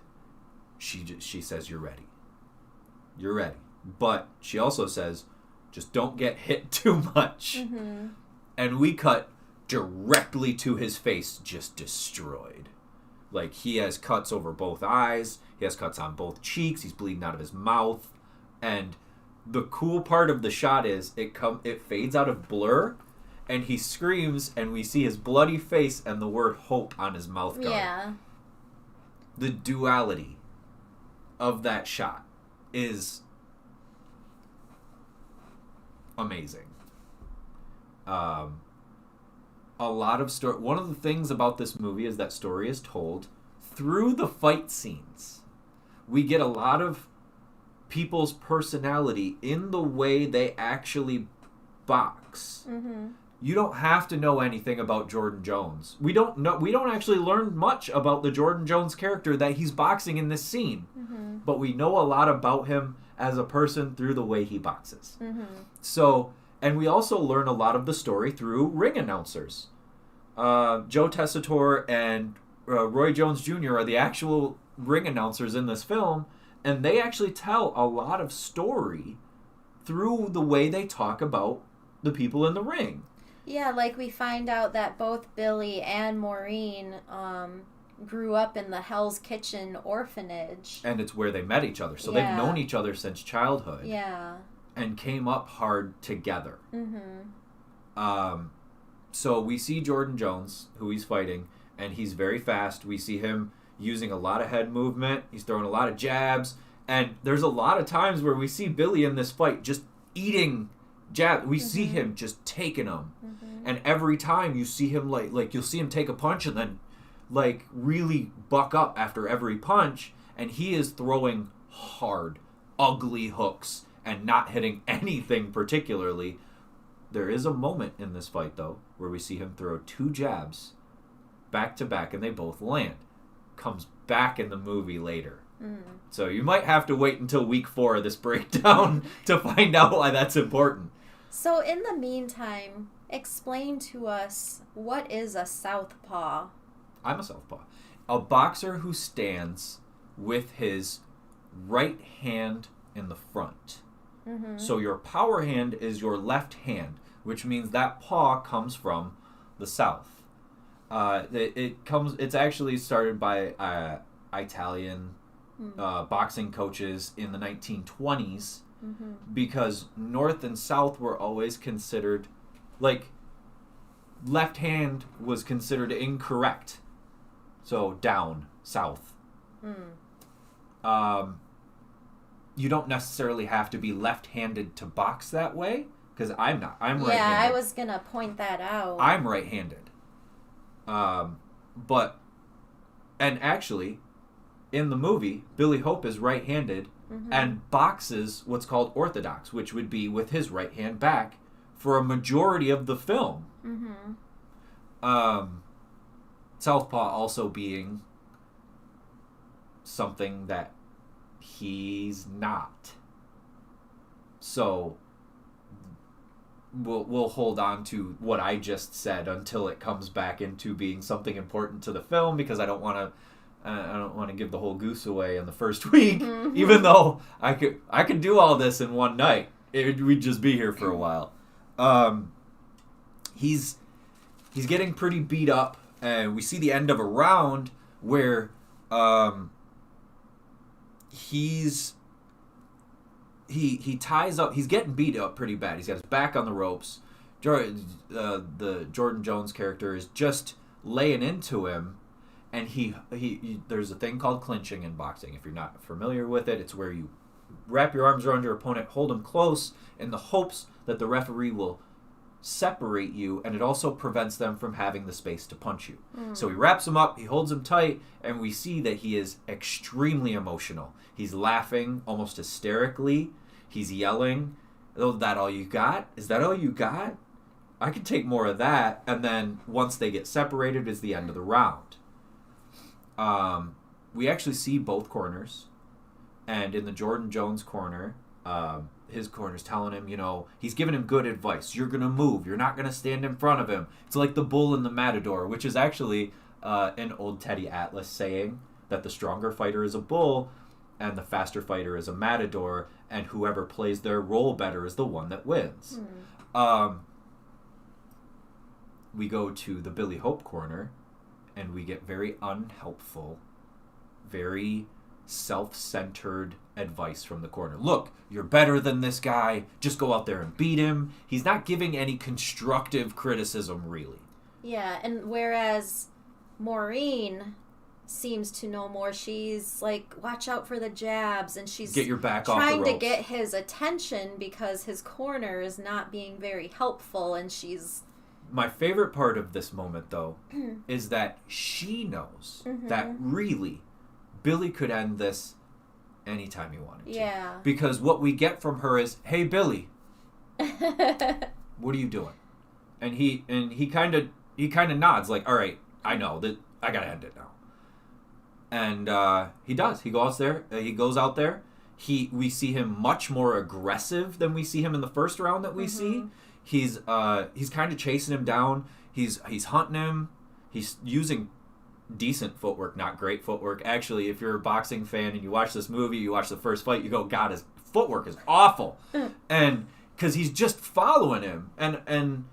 she says, "You're ready. You're ready." But she also says, "Just don't get hit too much." Mm-hmm. And we cut directly to his face, just destroyed. Like, he has cuts over both eyes. He has cuts on both cheeks. He's bleeding out of his mouth. And the cool part of the shot is it fades out of blur, and he screams, and we see his bloody face and the word hope on his mouth guard. Yeah. The duality of that shot is amazing. A lot of story. One of the things about this movie is that story is told through the fight scenes. We get a lot of people's personality in the way they actually box. Mm-hmm. You don't have to know anything about Jordan Jones. We don't actually learn much about the Jordan Jones character that he's boxing in this scene. Mm-hmm. But we know a lot about him as a person through the way he boxes. Mm-hmm. So, and we also learn a lot of the story through ring announcers. Joe Tessitore and Roy Jones Jr. are the actual ring announcers in this film, and they actually tell a lot of story through the way they talk about the people in the ring. Yeah, like we find out that both Billy and Maureen grew up in the Hell's Kitchen orphanage. And it's where they met each other. So they've known each other since childhood. Yeah. And came up hard together. Mm-hmm. So we see Jordan Jones, who he's fighting, and he's very fast. We see him using a lot of head movement. He's throwing a lot of jabs. And there's a lot of times where we see Billy in this fight just eating jab. We see him just taking them. Mm-hmm. And every time you see him, like you'll see him take a punch and then like really buck up after every punch, and he is throwing hard, ugly hooks and not hitting anything particularly. There is a moment in this fight, though, where we see him throw 2 jabs back to back, and they both land. Comes back in the movie later. Mm. So you might have to wait until week 4 of this breakdown to find out why that's important. So in the meantime, explain to us, what is a SouthPaw? I'm a SouthPaw. A boxer who stands with his right hand in the front. Mm-hmm. So your power hand is your left hand, which means that paw comes from the South. It's actually started by Italian boxing coaches in the 1920s, because North and South were always considered, like, left hand was considered incorrect. So down, South. You don't necessarily have to be left-handed to box that way, because I'm not. I'm right-handed. Yeah, I was going to point that out. I'm right-handed. And actually, in the movie, Billy Hope is right-handed and boxes what's called orthodox, which would be with his right hand back for a majority of the film. Southpaw also being something that he's not. So we'll hold on to what I just said until it comes back into being something important to the film, because I don't want to give the whole goose away in the first week. Even though I could do all this in one night, we'd just be here for a while. He's getting pretty beat up, and we see the end of a round where he ties up. He's getting beat up pretty bad. He's got his back on the ropes. The Jordan Jones character is just laying into him, and he there's a thing called clinching in boxing. If you're not familiar with it, it's where you wrap your arms around your opponent, hold him close in the hopes that the referee will separate you, and it also prevents them from having the space to punch you. So he wraps him up, he holds him tight, and we see that he is extremely emotional. He's laughing almost hysterically. He's yelling. Oh, that all you got? Is that all you got? I could take more of that. And then once they get separated is the end of the round. We actually see both corners. And in the Jordan Jones corner, his corner's telling him, he's giving him good advice. You're going to move. You're not going to stand in front of him. It's like the bull and the matador, which is actually an old Teddy Atlas saying that the stronger fighter is a bull and the faster fighter is a matador, and whoever plays their role better is the one that wins. We go to the Billy Hope corner, and we get very unhelpful, very self-centered advice from the corner. Look, you're better than this guy. Just go out there and beat him. He's not giving any constructive criticism, really. Yeah, and whereas Maureen seems to know more, she's like, watch out for the jabs, and she's get your back off the trying ropes. to get his attention because his corner is not being very helpful, and she's... My favorite part of this moment, though, is that she knows that really Billy could end this anytime he wanted to. Yeah. Because what we get from her is, hey, Billy, what are you doing? And he kind of nods like, all right, I know that I gotta end it now. And he does. He goes there. He goes out there. We see him much more aggressive than we see him in the first round that we see. He's kind of chasing him down. He's hunting him. He's using decent footwork, not great footwork. Actually, if you're a boxing fan and you watch this movie, you watch the first fight, you go, God, his footwork is awful. And because he's just following him. And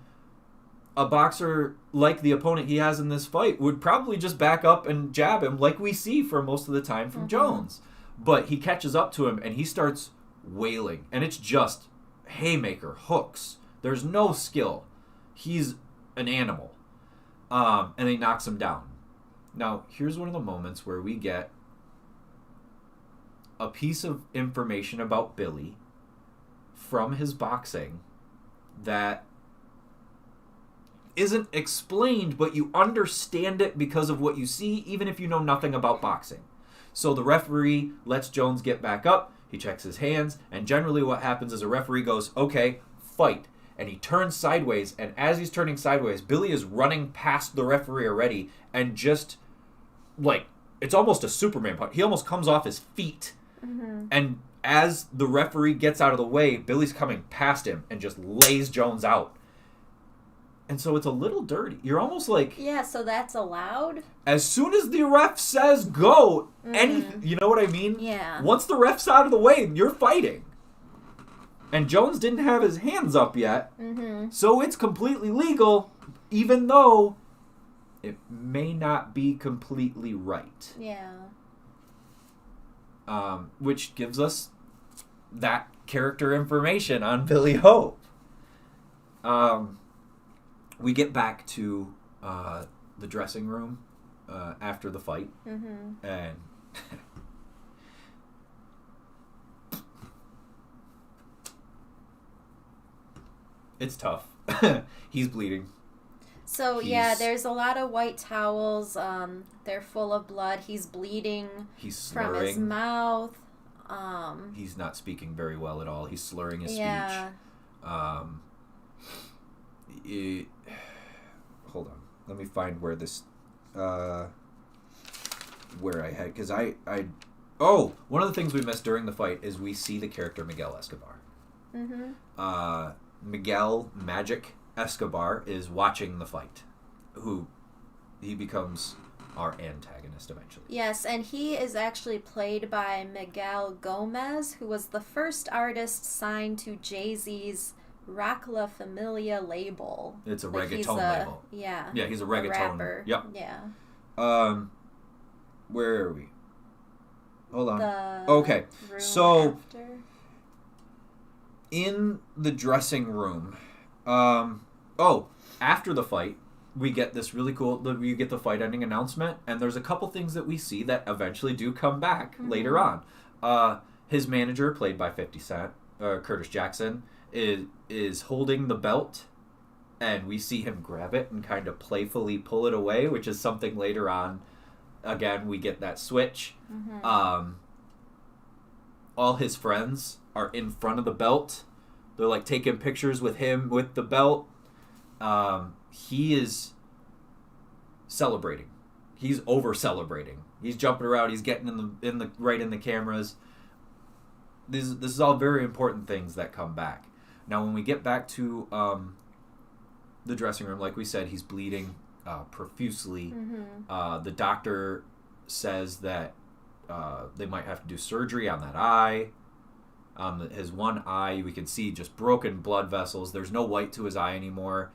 a boxer like the opponent he has in this fight would probably just back up and jab him like we see for most of the time from Jones. But he catches up to him and he starts wailing. And it's just haymaker, hooks. There's no skill. He's an animal. And he knocks him down. Now, here's one of the moments where we get a piece of information about Billy from his boxing that isn't explained, but you understand it because of what you see, even if you know nothing about boxing. So the referee lets Jones get back up. He checks his hands. And generally what happens is a referee goes, okay, fight. And he turns sideways, and as he's turning sideways, Billy is running past the referee already, and just, like, it's almost a Superman punch. He almost comes off his feet, and as the referee gets out of the way, Billy's coming past him and just lays Jones out. And so it's a little dirty. You're almost like... Yeah, so that's allowed? As soon as the ref says go, you know what I mean? Yeah. Once the ref's out of the way, you're fighting. And Jones didn't have his hands up yet, so it's completely legal, even though it may not be completely right. Yeah. Which gives us that character information on Billy Hope. We get back to the dressing room after the fight, and... It's tough. He's bleeding. So, yeah, there's a lot of white towels. They're full of blood. He's bleeding from his mouth. He's not speaking very well at all. He's slurring his speech. Hold on. Let me find where this... where I had... Because one of the things we missed during the fight is we see the character Miguel Escobar. Miguel Magic Escobar is watching the fight, he becomes our antagonist eventually. Yes, and he is actually played by Miguel Gomez, who was the first artist signed to Jay-Z's Rock La Familia label. It's a reggaeton label. Yeah. Yeah, he's a reggaeton rapper. Yep. Yeah. Where are we? Hold on. The okay. So after. In the dressing room, after the fight, we get this really cool, we get the fight ending announcement, and there's a couple things that we see that eventually do come back later on. His manager, played by 50 Cent, Curtis Jackson, is holding the belt, and we see him grab it and kind of playfully pull it away, which is something later on. Again, we get that switch. All his friends are in front of the belt. They're like taking pictures with him with the belt. He is celebrating. He's over celebrating. He's jumping around. He's getting in the cameras. This is all very important things that come back. Now, when we get back to the dressing room, like we said, he's bleeding profusely. Mm-hmm. The doctor says that they might have to do surgery on that eye. His one eye, we can see just broken blood vessels. There's no white to his eye anymore.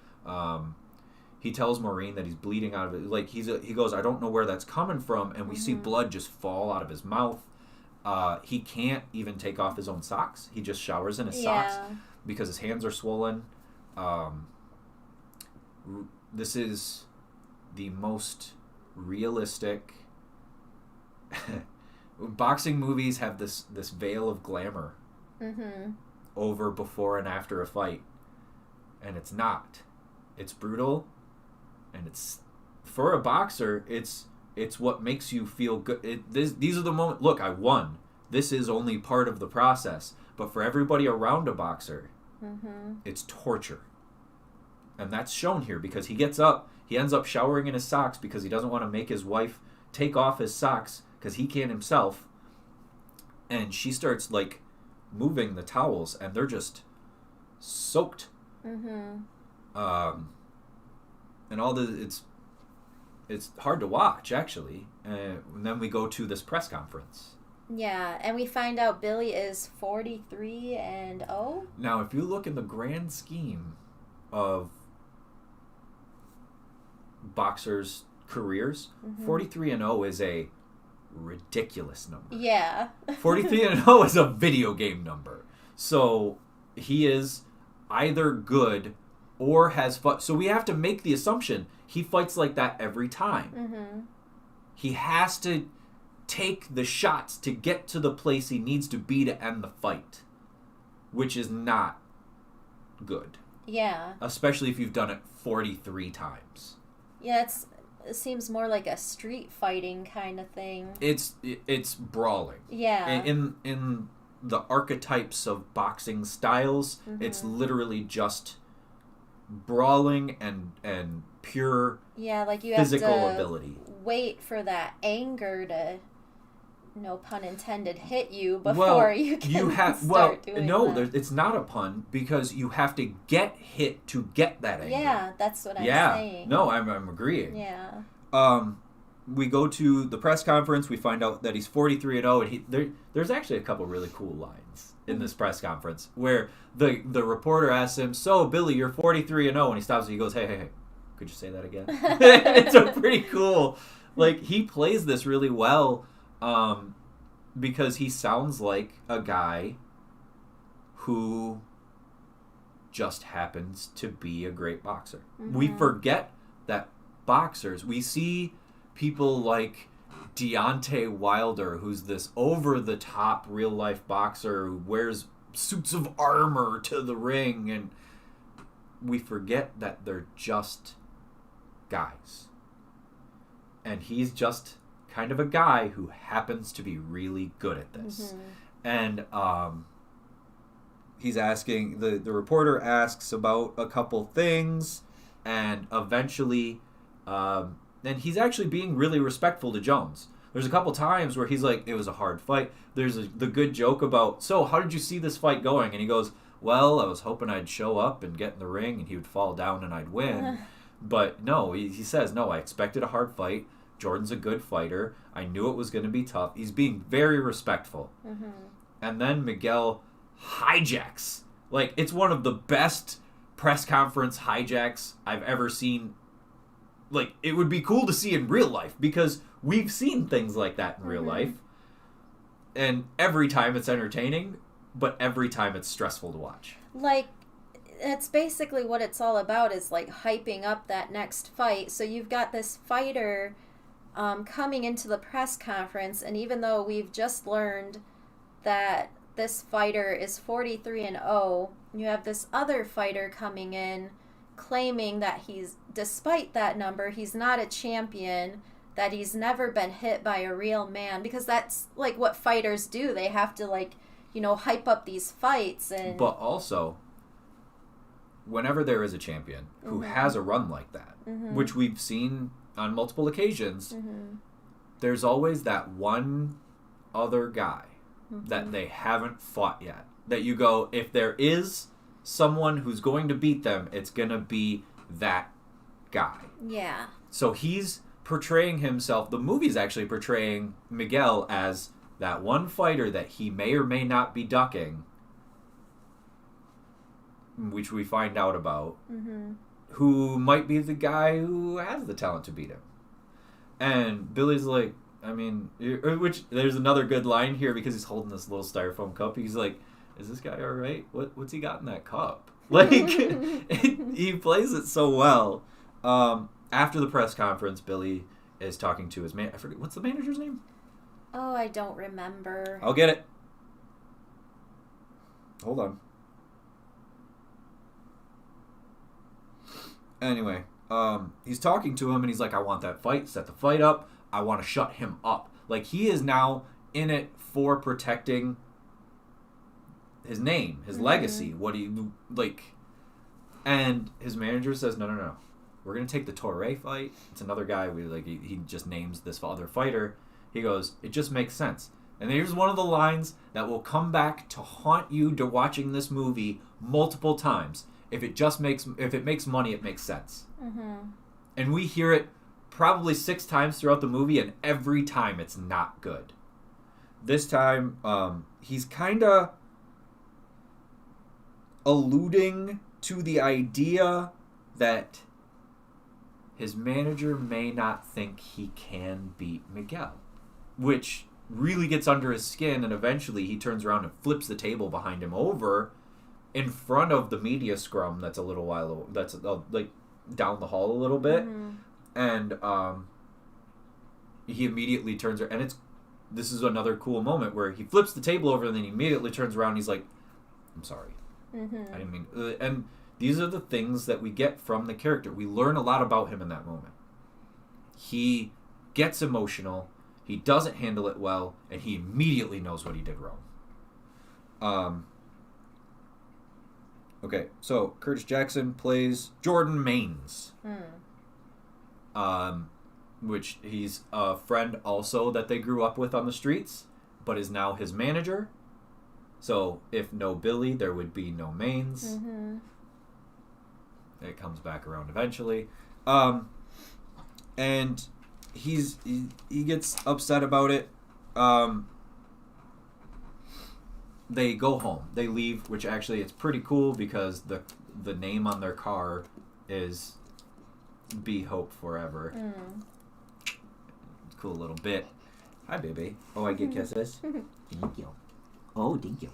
He tells Maureen that he's bleeding out of it. Like he goes, I don't know where that's coming from, and we see blood just fall out of his mouth. He can't even take off his own socks. He just showers in his socks because his hands are swollen. This is the most realistic. Boxing movies have this veil of glamour over before and after a fight, and it's not. It's brutal, and it's for a boxer. It's what makes you feel good. These are the moments. Look, I won. This is only part of the process. But for everybody around a boxer, it's torture, and that's shown here because he gets up. He ends up showering in his socks because he doesn't want to make his wife take off his socks because he can't himself. And she starts like moving the towels, and they're just soaked. And all it's hard to watch actually. And then we go to this press conference. Yeah, and we find out Billy is 43-0. Now, if you look in the grand scheme of boxers' careers, 43-0 is a ridiculous number. Yeah. 43-0 is a video game number. So he is either good or has fought. So we have to make the assumption he fights like that every time. He has to take the shots to get to the place he needs to be to end the fight, which is not good. Yeah. Especially if you've done it 43 times. Yeah, it seems more like a street fighting kind of thing. It's brawling. Yeah. In the archetypes of boxing styles, it's literally just brawling and pure like you physical have to ability. Wait for that anger to, no pun intended, hit you before you can start doing that. It's not a pun because you have to get hit to get that anger. Yeah, that's what I'm saying. No, I'm agreeing. Yeah. We go to the press conference. We find out that he's 43-0, and there's actually a couple really cool lines in this press conference where the reporter asks him, "So, Billy, you're 43-0," and he stops and he goes, "Hey, could you say that again?" It's a pretty cool. Like, he plays this really well because he sounds like a guy who just happens to be a great boxer. We forget that boxers, we see people like Deontay Wilder, who's this over-the-top real-life boxer who wears suits of armor to the ring, and we forget that they're just guys. And he's just kind of a guy who happens to be really good at this. And he's asking, the reporter asks about a couple things, and eventually, and he's actually being really respectful to Jones. There's a couple times where he's like, it was a hard fight. There's the good joke about, so how did you see this fight going? And he goes, well, I was hoping I'd show up and get in the ring and he would fall down and I'd win. But no, he says, no, I expected a hard fight. Jordan's a good fighter. I knew it was going to be tough. He's being very respectful. And then Miguel hijacks. Like, it's one of the best press conference hijacks I've ever seen. Like, it would be cool to see in real life because we've seen things like that in real life. And every time it's entertaining, but every time it's stressful to watch. Like, it's basically what it's all about is, like, hyping up that next fight. So you've got this fighter coming into the press conference, and even though we've just learned that this fighter is 43-0, you have this other fighter coming in claiming that despite that number, he's not a champion, that he's never been hit by a real man, because that's, like, what fighters do. They have to, like, hype up these fights. And but also, whenever there is a champion who has a run like that, which we've seen on multiple occasions, there's always that one other guy that they haven't fought yet. That you go, if there is someone who's going to beat them, it's going to be that guy. Yeah. So he's portraying himself, the movie's actually portraying Miguel as that one fighter that he may or may not be ducking, which we find out about, who might be the guy who has the talent to beat him. And Billy's like, I mean, which there's another good line here because he's holding this little styrofoam cup. He's like, is this guy all right? What's he got in that cup? Like, he plays it so well. After the press conference, Billy is talking to his man. I forget, what's the manager's name? Oh, I don't remember. I'll get it. Hold on. Anyway, he's talking to him and he's like, I want that fight. Set the fight up. I want to shut him up. Like, he is now in it for protecting his name, his legacy. What do you, like... And his manager says, no. We're going to take the Torre fight. It's another guy. He just names this other fighter. He goes, it just makes sense. And here's one of the lines that will come back to haunt you to watching this movie multiple times. If it makes money, it makes sense. And we hear it probably 6 times throughout the movie, and every time it's not good. This time, he's kind of alluding to the idea that his manager may not think he can beat Miguel, which really gets under his skin, and eventually he turns around and flips the table behind him over in front of the media scrum that's a little while, that's like down the hall a little bit, and he immediately turns around, and this is another cool moment where he flips the table over and then he immediately turns around and he's like, I'm sorry. I didn't mean... and these are the things that we get from the character. We learn a lot about him in that moment. He gets emotional, he doesn't handle it well, and he immediately knows what he did wrong. Okay, so Curtis Jackson plays Jordan Maines. Which he's a friend also that they grew up with on the streets, but is now his manager. So if no Billy, there would be no Maines. It comes back around eventually. And he gets upset about it. They go home. They leave, which actually it's pretty cool because the name on their car is Be Hope Forever. Cool little bit. Hi, baby. Oh, I get kisses. Thank you. Oh, thank you.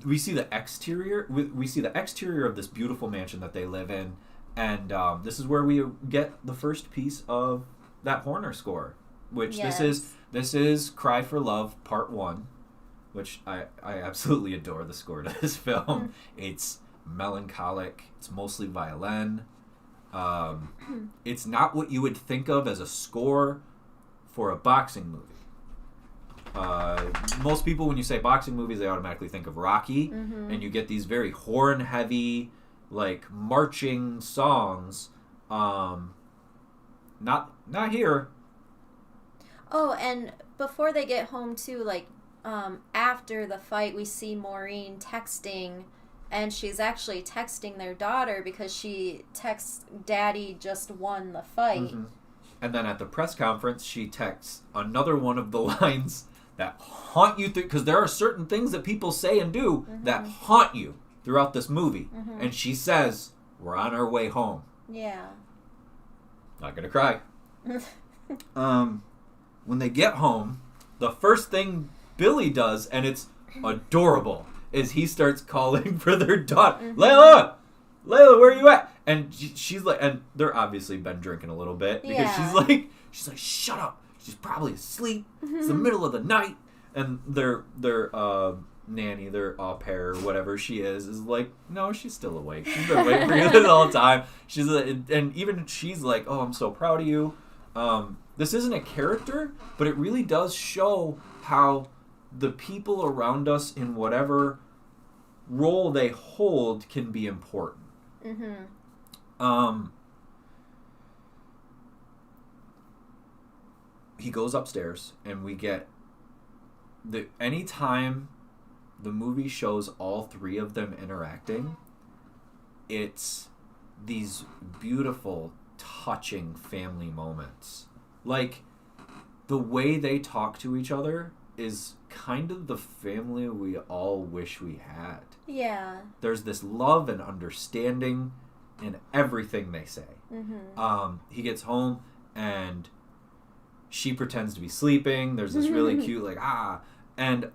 We see the exterior. We see the exterior of this beautiful mansion that they live in, and this is where we get the first piece of that Horner score, which this is Cry for Love Part 1, which I absolutely adore the score to this film. It's melancholic. It's mostly violin. It's not what you would think of as a score for a boxing movie. Most people, when you say boxing movies, they automatically think of Rocky, and you get these very horn-heavy, like, marching songs. Not here. Oh, and before they get home, too, like, after the fight, we see Maureen texting, and she's actually texting their daughter because she texts, Daddy just won the fight. And then at the press conference, she texts another one of the lines that haunt you because there are certain things that people say and do that haunt you throughout this movie. And she says, we're on our way home. Yeah. Not gonna cry. When they get home, the first thing Billy does, and it's adorable, is he starts calling for their daughter. Layla, where are you at? And she's like, and they're obviously been drinking a little bit because she's like, shut up. She's probably asleep. It's the middle of the night. And their nanny, their au pair, whatever she is like, no, she's still awake. She's been awake for you this all the time. And even she's like, oh, I'm so proud of you. This isn't a character, but it really does show how the people around us in whatever role they hold can be important. He goes upstairs, and we get anytime the movie shows all three of them interacting, it's these beautiful, touching family moments. Like, the way they talk to each other is kind of the family we all wish we had. Yeah. There's this love and understanding in everything they say. He gets home, and she pretends to be sleeping. There's this really cute, like, and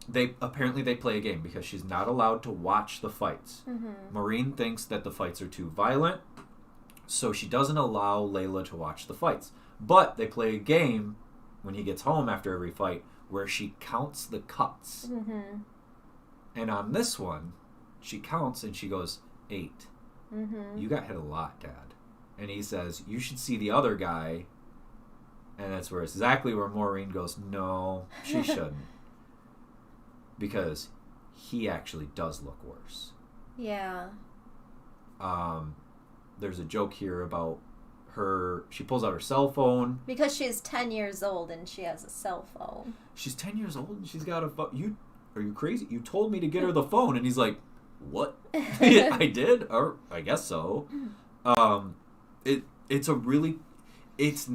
they play a game because she's not allowed to watch the fights. Maureen thinks that the fights are too violent, so she doesn't allow Layla to watch the fights. But they play a game when he gets home after every fight where she counts the cuts. And on this one, she counts and she goes, 8. You got hit a lot, Dad. And he says, you should see the other guy. And that's where exactly where Maureen goes, no, she shouldn't. Because he actually does look worse. Yeah. There's a joke here about she pulls out her cell phone. Because she's 10 years old and she has a cell phone. She's 10 years old and she's got a phone. Are you crazy? You told me to get her the phone. And he's like, what? I did? Or I guess so. It's a really... It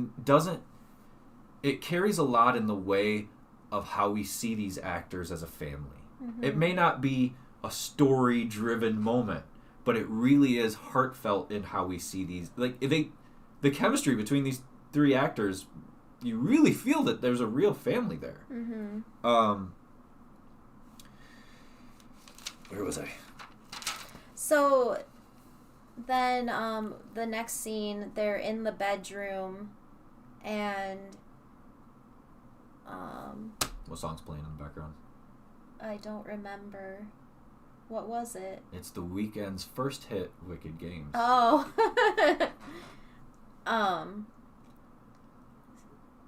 carries a lot in the way of how we see these actors as a family. It may not be a story-driven moment, but it really is heartfelt in how we see these. Like, the chemistry between these three actors, you really feel that there's a real family there. Where was I? So then the next scene, they're in the bedroom, and what song's playing in the background? I don't remember. What was it? It's The Weeknd's first hit, Wicked Games. Oh.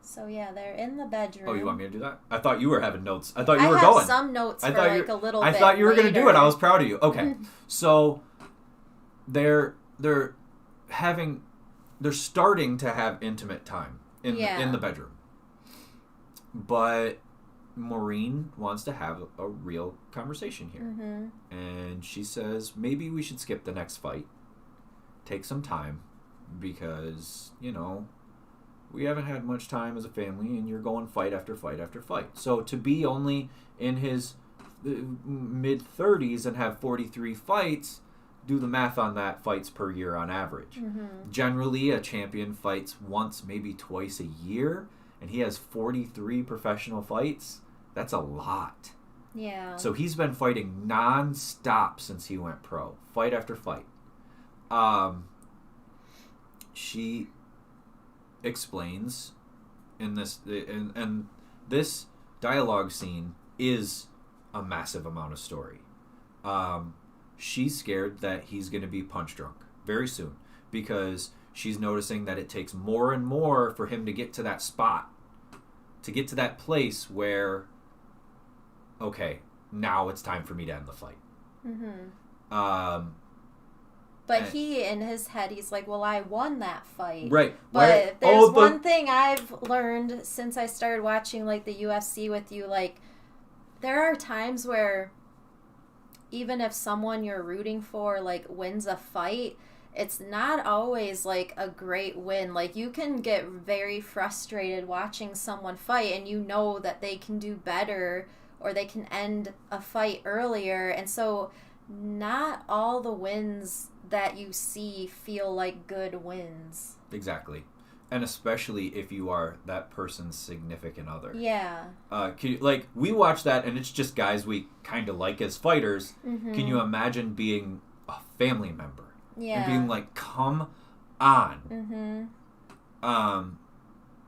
So yeah, they're in the bedroom. Oh, you want me to do that? I thought you were having notes. I thought you were going. I have some notes for like a little bit I thought you were going to do it. I was proud of you. Okay. Mm-hmm. So they're starting to have intimate time in the bedroom. But Maureen wants to have a real conversation here. And she says, maybe we should skip the next fight. Take some time because, we haven't had much time as a family and you're going fight after fight after fight. So to be only in his mid-30s and have 43 fights, do the math on that, fights per year on average. Generally, a champion fights once, maybe twice a year, and he has 43 professional fights. That's a lot. Yeah. So he's been fighting non-stop since he went pro, fight after fight. She explains in this, and this dialogue scene is a massive amount of story. She's scared that he's going to be punch drunk very soon because she's noticing that it takes more and more for him to get to that spot, to get to that place where, okay, now it's time for me to end the fight. But he, in his head, he's like, well, I won that fight. Right. But there's one thing I've learned since I started watching, like, the UFC with you. Like, there are times where even if someone you're rooting for, like, wins a fight, it's not always, like, a great win. Like, you can get very frustrated watching someone fight, and you know that they can do better or they can end a fight earlier. And so not all the wins that you see feel like good wins. Exactly. And especially if you are that person's significant other. Yeah. We watch that and it's just guys we kind of like as fighters. Can you imagine being a family member? Yeah. And being like, come on.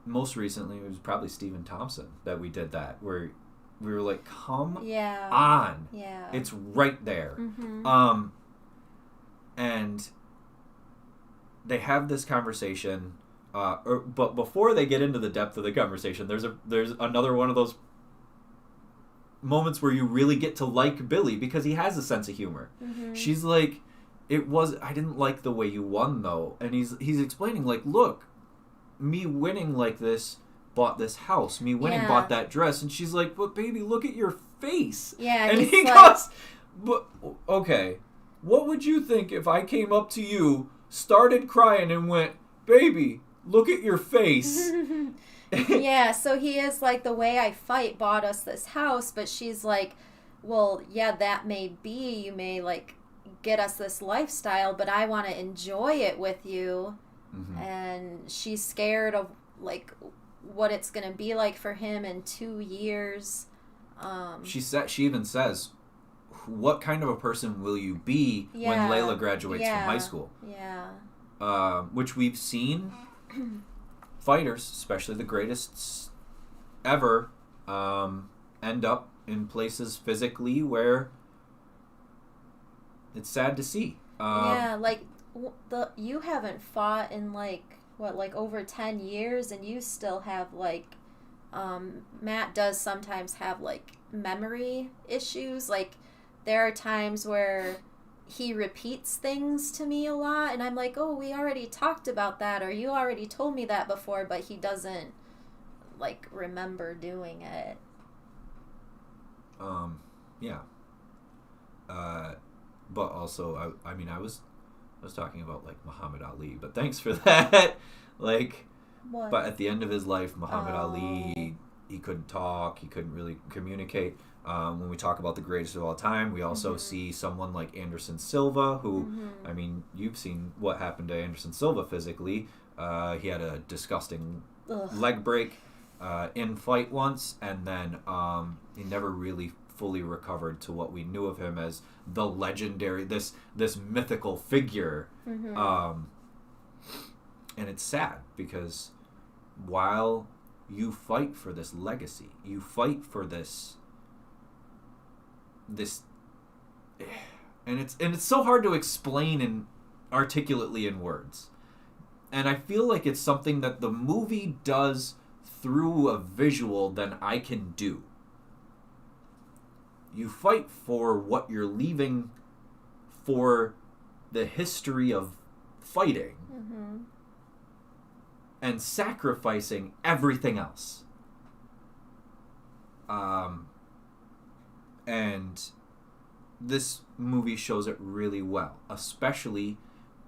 Most recently, it was probably Stephen Thompson that we did that, where we were like, come on. Yeah. It's right there. And they have this conversation, but before they get into the depth of the conversation, there's another one of those moments where you really get to like Billy because he has a sense of humor. Mm-hmm. She's like, I didn't like the way you won though. And he's explaining like, look, me winning like this bought this house. Me winning bought that dress. And she's like, but baby, look at your face. Yeah. And he goes, but okay, what would you think if I came up to you, started crying and went, baby, look at your face. Yeah, so he is like, the way I fight bought us this house, but she's like, well, yeah, that may be, you may like get us this lifestyle, but I want to enjoy it with you. Mm-hmm. And she's scared of like what it's going to be like for him in 2 years. She even says, what kind of a person will you be when Layla graduates from high school? Yeah. Which we've seen fighters, especially the greatest ever, end up in places physically where it's sad to see. Like you haven't fought in like over 10 years, and you still have like Matt does sometimes have like memory issues. Like there are times where he repeats things to me a lot, and I'm like, oh, we already talked about that, or you already told me that before, but he doesn't like remember doing it. Yeah. But also, I was talking about like Muhammad Ali, but thanks for that. Like, what? But at the end of his life, Muhammad Ali, he couldn't talk, he couldn't really communicate. When we talk about the greatest of all time, we also see someone like Anderson Silva, who, I mean, you've seen what happened to Anderson Silva physically. He had a disgusting leg break in fight once, and then he never really fully recovered to what we knew of him as the legendary, this mythical figure. And it's sad because while you fight for this legacy, you fight for this, and it's so hard to explain and articulately in words. And I feel like it's something that the movie does through a visual than I can do. You fight for what you're leaving for the history of fighting and sacrificing everything else. And this movie shows it really well, especially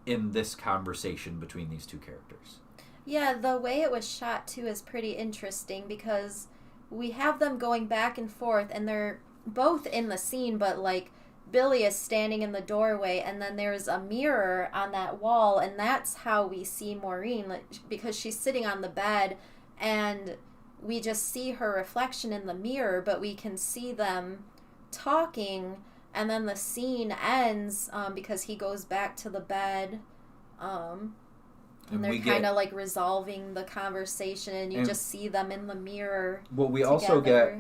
in this conversation between these two characters. Yeah, the way it was shot, too, is pretty interesting because we have them going back and forth, and they're both in the scene, but, like, Billy is standing in the doorway, and then there's a mirror on that wall, and that's how we see Maureen, like, because she's sitting on the bed, and we just see her reflection in the mirror, but we can see them talking, and then the scene ends because he goes back to the bed, and they're kind of like resolving the conversation, and you just see them in the mirror. Well, we also get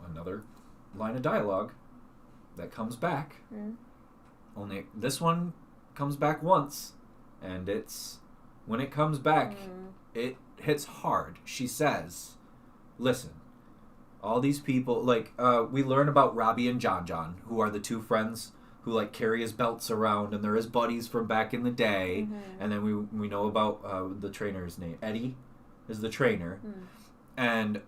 another line of dialogue that comes back. Only this one comes back once, and when it comes back, it hits hard. She says, listen, all these people, like, we learn about Robbie and John, who are the two friends who, like, carry his belts around, and they're his buddies from back in the day. And then we know about the trainer's name. Eddie is the trainer. And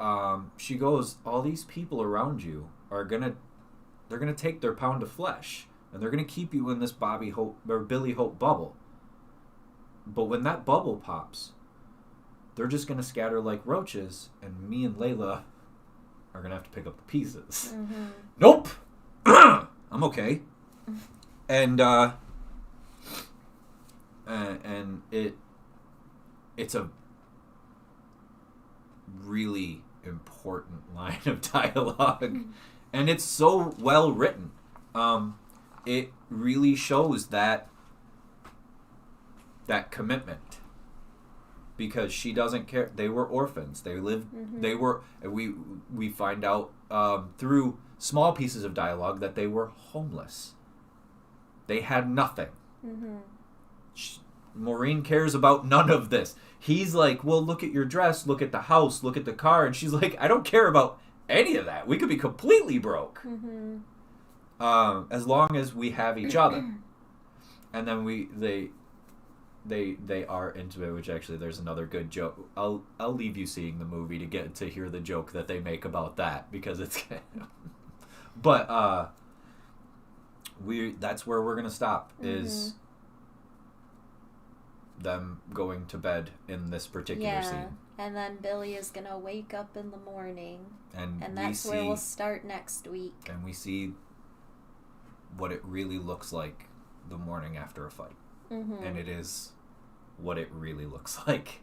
she goes, all these people around you they're gonna take their pound of flesh, and they're gonna keep you in this Billy Hope bubble. But when that bubble pops, they're just gonna scatter like roaches, and me and Layla are gonna have to pick up the pieces. Nope. I'm okay. And it's a really important line of dialogue, and it's so well written. It really shows that commitment, because she doesn't care. They were orphans. They lived. They were. We find out through small pieces of dialogue that they were homeless. They had nothing. Maureen cares about none of this. He's like, well, look at your dress, look at the house, look at the car. And she's like, I don't care about any of that. We could be completely broke. Mm-hmm. As long as we have each other. And then they are intimate, which actually there's another good joke. I'll leave you seeing the movie to get to hear the joke that they make about that, because it's but that's where we're gonna stop, is them going to bed in this particular scene. And then Billy is gonna wake up in the morning, and that's where we'll start next week. And we see what it really looks like the morning after a fight. And it is what it really looks like.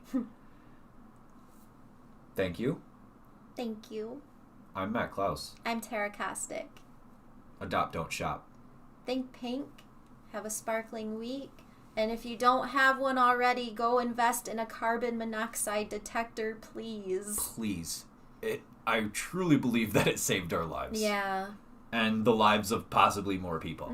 Thank you. Thank you. I'm Matt Klaus. I'm Tara Kostick. Adopt, don't shop. Think pink. Have a sparkling week. And if you don't have one already, go invest in a carbon monoxide detector, please. Please. I truly believe that it saved our lives. Yeah. And the lives of possibly more people.